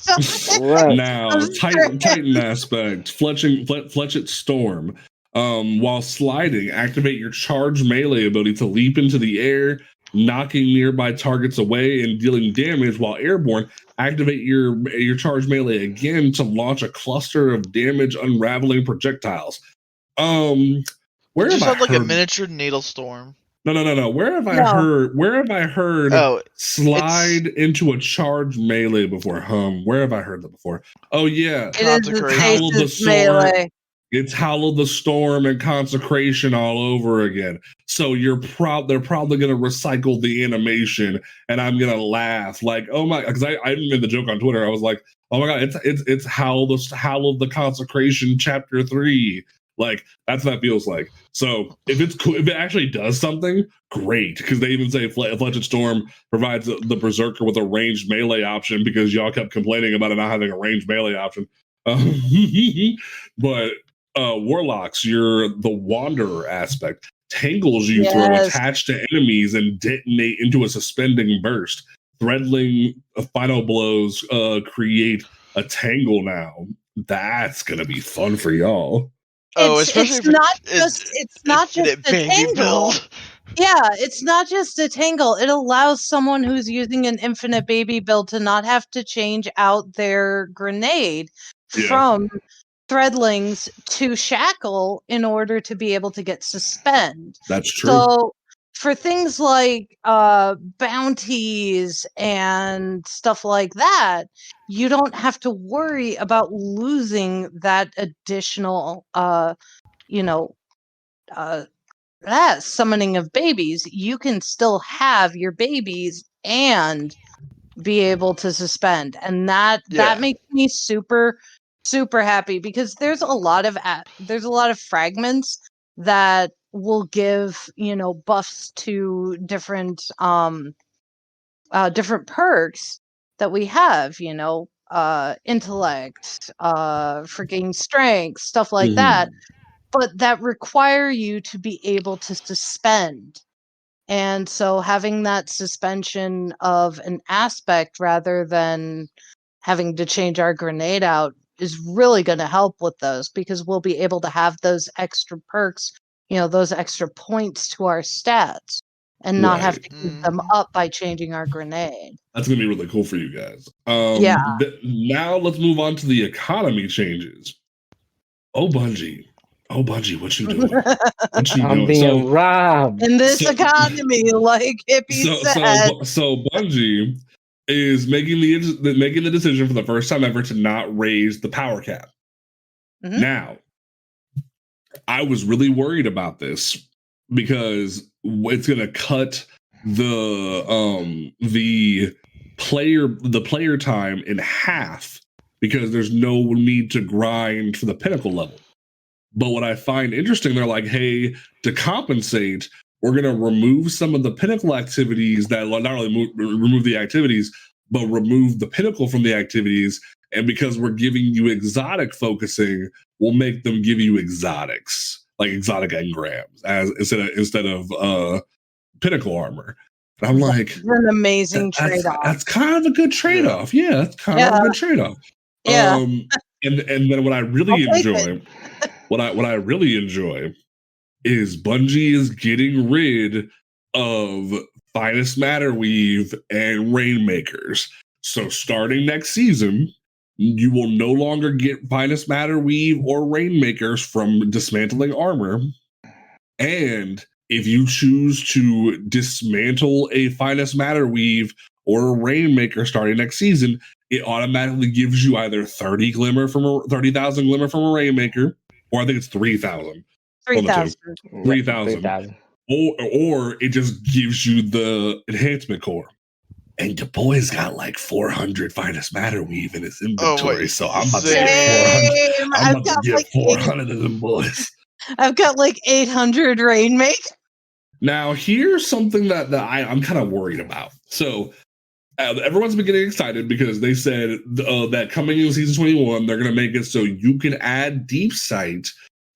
Right. Now, Titan aspect. Fletchet Storm. While sliding, activate your charge melee ability to leap into the air, knocking nearby targets away and dealing damage while airborne. Activate your charge melee again to launch a cluster of damage unraveling projectiles. Where It just have I sounds like a heard? miniature needle storm. No. Where have I No. heard? Where have I heard Oh, slide into a charged melee before? Where have I heard that before? Oh yeah, It is the Consecration. Howl of the Stasis Storm. melee. It's Howl of the Storm and Consecration all over again. So they're probably gonna recycle the animation, and I'm gonna laugh like, oh my, because I made the joke on Twitter. I was like, oh my god, it's Howl of the Consecration Chapter 3. Like that's what that feels like. So if it's cool, if it actually does something, great. Because they even say Fletched Storm provides the Berserker with a ranged melee option because y'all kept complaining about it not having a ranged melee option. But Warlocks, the Wanderer aspect tangles you throw Yes. attached to enemies and detonate into a suspending burst. Threadling final blows create a tangle now. That's gonna be fun for y'all. Oh, It's especially if not it's just it's not just infinite a baby tangle. build. Yeah, it's not just a tangle. It allows someone who's using an infinite baby build to not have to change out their grenade Yeah. from threadlings to shackle in order to be able to get suspend. That's true. So for things like bounties and stuff like that, you don't have to worry about losing that additional summoning of babies. You can still have your babies and be able to suspend, and that Yeah. makes me super happy because there's a lot of fragments that will give buffs to different different perks that we have, intellect, freaking strength, stuff like that, but that require you to be able to suspend. And so having that suspension of an aspect rather than having to change our grenade out is really going to help with those, because we'll be able to have those extra perks, those extra points to our stats, and not have to keep them up by changing our grenade. That's going to be really cool for you guys. Yeah. Now let's move on to the economy changes. Oh, Bungie, what you doing? What you I'm doing? being robbed. In this economy, like Hippie said. So Bungie is making the decision for the first time ever to not raise the power cap. Mhm. Now, I was really worried about this because it's going to cut the player time in half because there's no need to grind for the pinnacle level. But what I find interesting, they're like, hey, to compensate, we're going to remove some of the pinnacle activities that not only remove the activities, but remove the pinnacle from the activities. And because we're giving you exotic focusing, we'll make them give you exotics, like exotic engrams, instead of pinnacle armor. And I'm like, an amazing trade-off. That's kind of a good trade-off. Yeah, that's kind of a good trade-off. Yeah. And then what I really enjoy, what I really enjoy is Bungie is getting rid of Finest Matter Weave and Rainmakers. So starting next season, you will no longer get Finest Matter Weave or Rainmakers from dismantling armor. And if you choose to dismantle a Finest Matter Weave or a Rainmaker starting next season, it automatically gives you either 30,000 glimmer from a Rainmaker, or I think it's 3,000. 3,000. 3,000. Or it just gives you the enhancement core. And your boy's got like 400 Finest Matter Weave in his inventory, so I'm about to get 400. I'm about to get 400 of them boys. I've got like 800 Rainmaker. Now, here's something that I'm kind of worried about. So, everyone's been getting excited because they said that coming in season 21, they're going to make it so you can add deep sight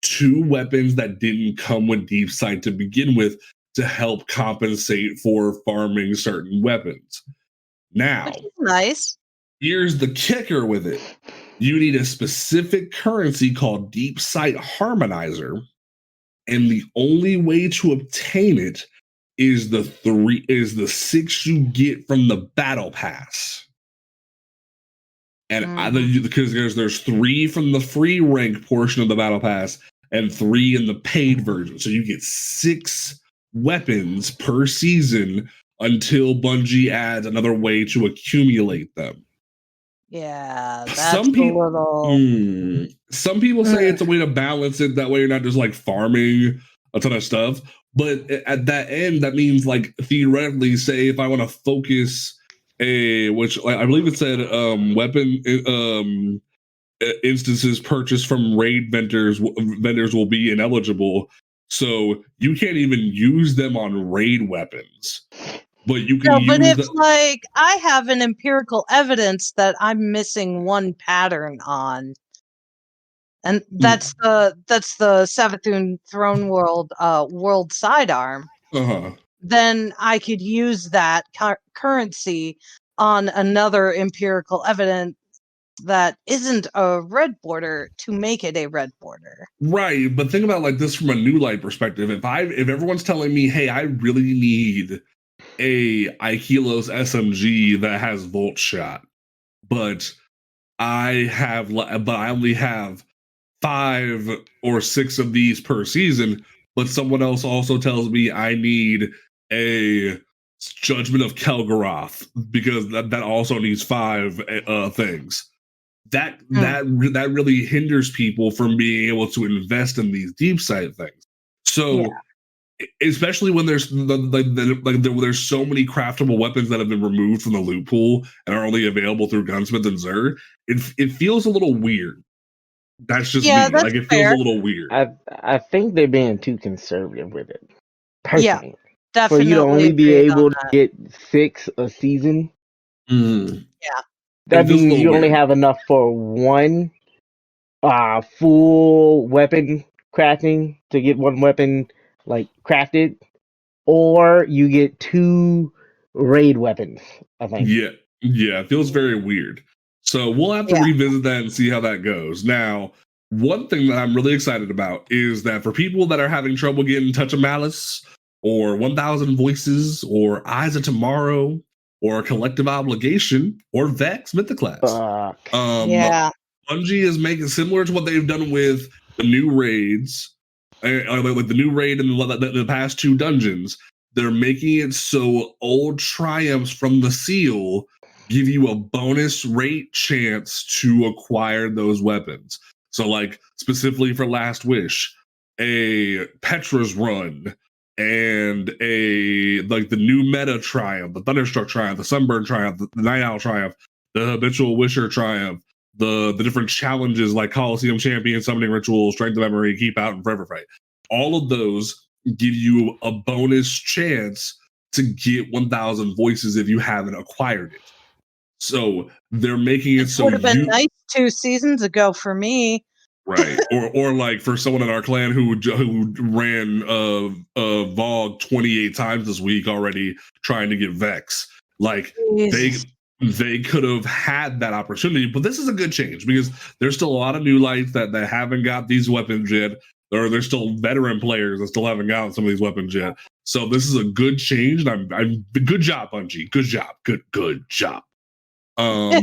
to weapons that didn't come with deep sight to begin with to help compensate for farming certain weapons. Now, nice. Here's the kicker with it. You need a specific currency called Deep Sight Harmonizer, and the only way to obtain it is the 6 you get from the battle pass. And because there's 3 from the free rank portion of the battle pass and 3 in the paid version. So you get 6 weapons per season until Bungie adds another way to accumulate them. Yeah, that's Some a people, little. some people say it's a way to balance it. That way, you're not just like farming a ton of stuff. But at that end, that means like theoretically, say if I want to focus which like, I believe it said weapon instances purchased from raid vendors will be ineligible. So you can't even use them on raid weapons. But you can No, but use if like I have an empirical evidence that I'm missing one pattern on, and that's the Savathun Throne World sidearm, then I could use that currency on another empirical evidence that isn't a red border to make it a red border. Right, but think about like this from a new light perspective. If everyone's telling me, hey, I really need a Aikilos SMG that has volt shot, but I only have 5 or 6 of these per season, but someone else also tells me I need a Judgment of Kelgaroth because that also needs 5 things. That really hinders people from being able to invest in these deep sight things. So especially when there's there's so many craftable weapons that have been removed from the loot pool and are only available through Gunsmith and Xur, it feels a little weird. That's just me. That's like it fair. feels a little weird. I think they're being too conservative with it. Personally. Definitely. For you to only be able to get 6 a season. That means you only have enough for one full weapon crafting to get one weapon like crafted, or you get 2 raid weapons, I think. Yeah, it feels very weird. So we'll have to revisit that and see how that goes. Now, one thing that I'm really excited about is that for people that are having trouble getting Touch of Malice or 1,000 Voices or Eyes of Tomorrow or Collective Obligation or Vex Mythoclast, Bungie is making similar to what they've done with the new raids, like the new raid and the past 2 dungeons. They're making it so old triumphs from the seal give you a bonus rate chance to acquire those weapons. So, like, specifically for Last Wish, a Petra's Run and the new meta triumph, the Thunderstruck triumph, the Sunburn triumph, the Night Owl triumph, the Habitual Wisher triumph, the different challenges like Coliseum Champion, Summoning Ritual, Strength of Memory, Keep Out, and Forever Fight. All of those give you a bonus chance to get 1,000 voices if you haven't acquired it. So they're making it so would have been nice 2 seasons ago for me. Right. or like for someone in our clan who ran Vogue 28 times this week already trying to get Vex. Like they could have had that opportunity, but this is a good change because there's still a lot of new lights that haven't got these weapons yet. Or there's still veteran players that still haven't gotten some of these weapons yet. So this is a good change. And I'm good job, Bungie. Good job. Good job. I'm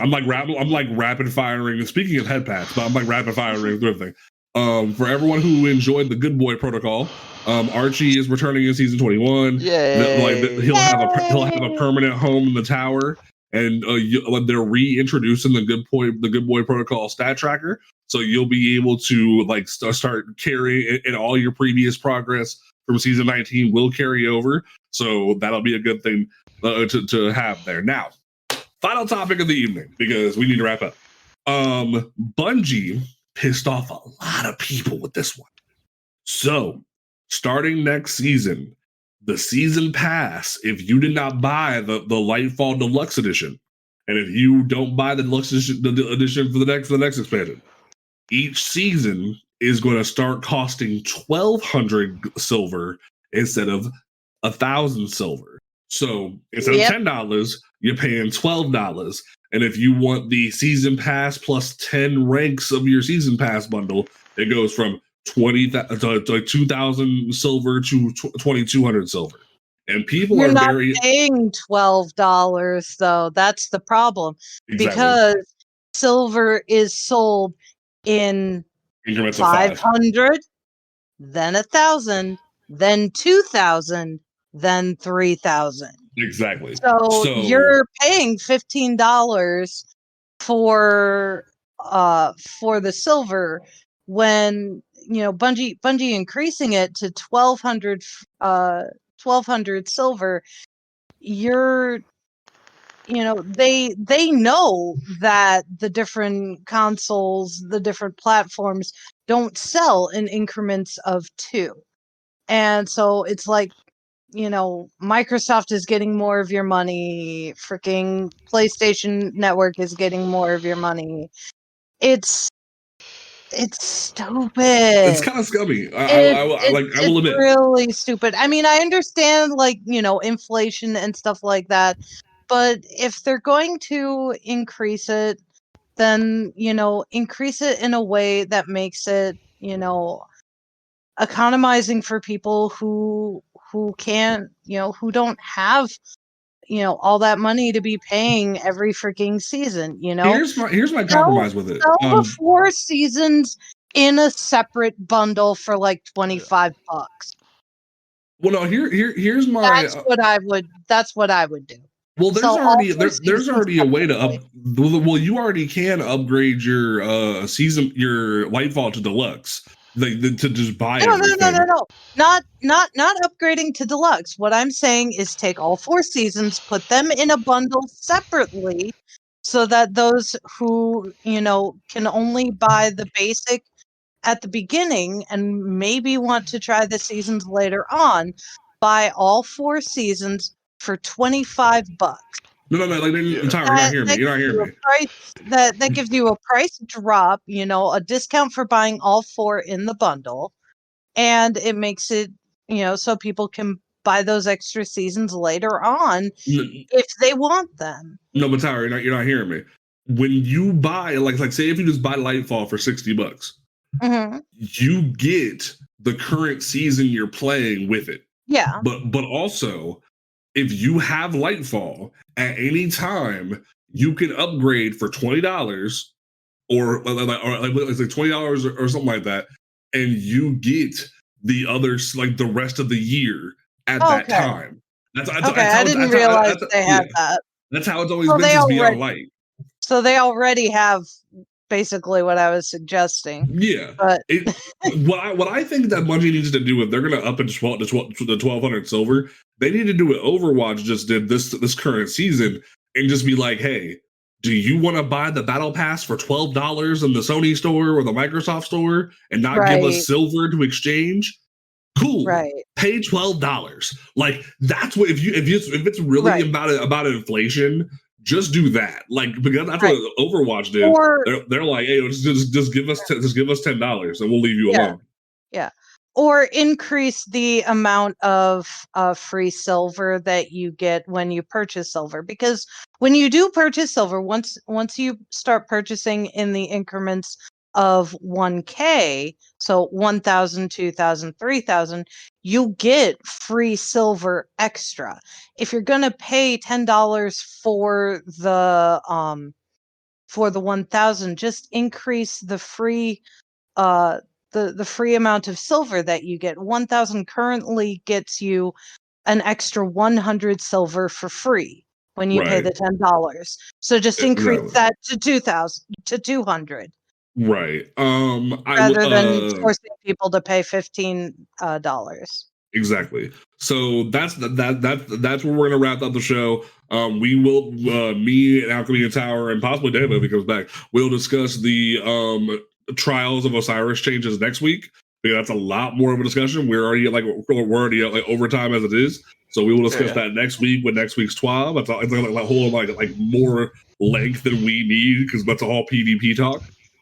like rapid firing. Speaking of head pats, but I'm like rapid firing through everything. For everyone who enjoyed the Good Boy Protocol, Archie is returning in season 21. He'll have a permanent home in the tower, and they're reintroducing the Good Boy Protocol stat tracker. So you'll be able to like start carrying, and all your previous progress from season 19 will carry over. So that'll be a good thing to have there. Now, final topic of the evening, because we need to wrap up. Bungie pissed off a lot of people with this one. So starting next season, the season pass, if you did not buy the Lightfall Deluxe Edition, and if you don't buy the Deluxe Edition, for the next expansion, each season is going to start costing 1,200 silver instead of 1,000 silver. So instead of $10, you're paying $12. And if you want the season pass plus 10 ranks of your season pass bundle, it goes from 2,000 silver to 2,200 silver. And people You're are not paying $12 though. That's the problem. Exactly. Because silver is sold in Increments of 5. 500, then 1,000, then 2,000, then 3,000. Exactly. So you're paying $15 for the silver when Bungie increasing it to 1,200 silver. They know that the different consoles, the different platforms don't sell in increments of 2. And so it's like, Microsoft is getting more of your money, freaking PlayStation Network is getting more of your money. It's stupid. It's kind of scummy. I will admit. It's really stupid. I mean, I understand, inflation and stuff like that, but if they're going to increase it, then, increase it in a way that makes it, economizing for people who can't, who don't have, all that money to be paying every freaking season, Here's my compromise with it. Sell the 4 seasons in a separate bundle for like $25. Well, no, here's my. That's what I would do. Well, there's So there's already a way to up. Well, you already can upgrade your season, your Lightfall to deluxe, to just buy everything. No. Not upgrading to deluxe. What I'm saying is take all 4 seasons, put them in a bundle separately, so that those who can only buy the basic at the beginning and maybe want to try the seasons later on, buy all 4 seasons for $25. No, Tyler, you're not hearing me. You're not hearing me. That gives you a price drop, a discount for buying all 4 in the bundle, and it makes it, so people can buy those extra seasons later on if they want them. No, but Tyler, you're not hearing me. When you buy, like say if you just buy Lightfall for $60, mm-hmm. you get the current season you're playing with it. Yeah. But also, if you have Lightfall at any time, you can upgrade for $20 or like $20 or something like that, and you get the others, like the rest of the year at that time. That's I didn't realize they had that. That's how it's always been since Beyond Light. So they already have basically what I was suggesting. Yeah. But what I think that Bungie needs to do, if they're going to up it to 1,200 silver, they need to do what Overwatch just did this current season and just be like, hey, do you want to buy the Battle Pass for $12 in the Sony store or the Microsoft store and not give us silver to exchange? Cool. Right. Pay $12. Like that's what if it's really about inflation, just do that. Like because that's what Overwatch did. They're like, hey, just give us $10 and we'll leave you alone. Yeah. Or increase the amount of free silver that you get when you purchase silver, because when you do purchase silver, once you start purchasing in the increments of 1K, so 1,000, 2,000, 3,000, you get free silver extra. If you're gonna pay $10 for the 1,000, just increase the free the free amount of silver that you get. 1,000 currently gets you an extra 100 silver for free when you pay the $10. So just increase that to 2,000 to 200. Right. Rather than forcing people to pay $15. Exactly. So that's where we're gonna wrap up the show. We will, me and Alchemy and Tower, and possibly DEVA if he comes back, we'll discuss the Trials of Osiris changes next week, because that's a lot more of a discussion. We're already at overtime as it is, so we will discuss that next week with next week's TWAB. It's like whole like more length than we need, because that's all PvP talk.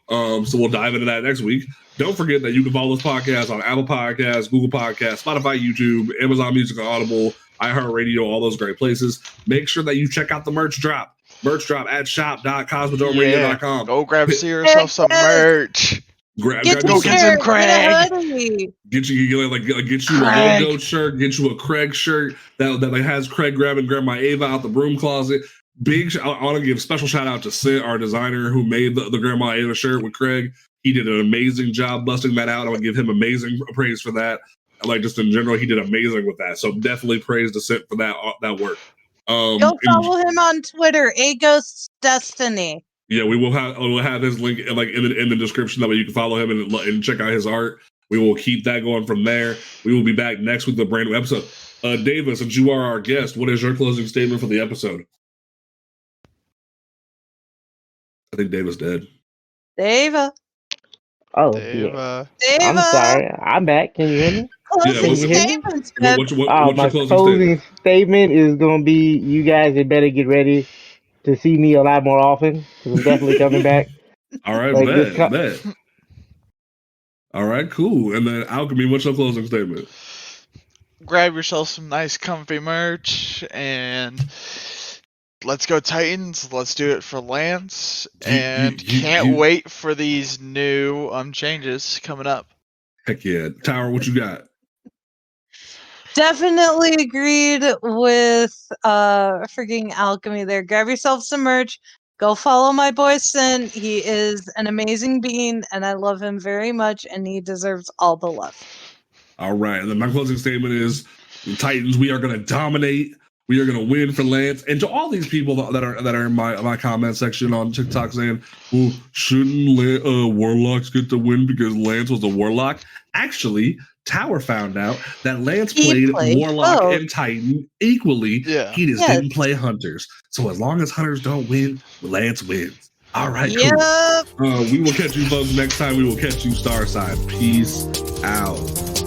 So we'll dive into that next week. Don't forget that you can follow this podcast on Apple Podcasts, Google Podcasts, Spotify, YouTube, Amazon Music, Audible, iHeartRadio, all those great places. Make sure that you check out the merch drop at shop.cosmodromeradio.com. Go grab yourself some merch. Get some Craig. Get you a logo shirt. Get you a Craig shirt that has Craig grabbing Grandma Ava out the broom closet. I want to give special shout out to Sid, our designer, who made the Grandma Ava shirt with Craig. He did an amazing job busting that out. I would give him amazing praise for that. Like just in general, he did amazing with that. So definitely praise to Sint for that work. Go follow him on Twitter, Aghost Destiny. Yeah, we'll have his link like in the description. That way you can follow him and check out his art. We will keep that going from there. We will be back next with a brand new episode. DEVA, since you are our guest, what is your closing statement for the episode? I think DEVA's dead. DEVA. Oh, DEVA. yeah. I'm sorry. I'm back. Can you hear me? Closing statements, man. What's your closing closing statement is going to be, you guys had better get ready to see me a lot more often, because I'm definitely coming back. All right, bet. All right, cool. And then Alchemy, what's your closing statement? Grab yourself some nice comfy merch and let's go Titans. Let's do it for Lance. Can't wait for these new changes coming up. Heck yeah. Tower, what you got? Definitely agreed with freaking Alchemy there. Grab yourself some merch. Go follow my boy Sin. He is an amazing being, and I love him very much, and he deserves all the love. All right. And then my closing statement is, the Titans, we are going to dominate. We are going to win for Lance. And to all these people that are in my comment section on TikTok saying, well, shouldn't Warlocks get the win because Lance was a Warlock? Actually, Tower found out that Lance played Warlock and Titan equally. Yeah. He just didn't play Hunters. So as long as Hunters don't win, Lance wins. All right, cool. We will catch you folks next time. We will catch you Starside. Peace out.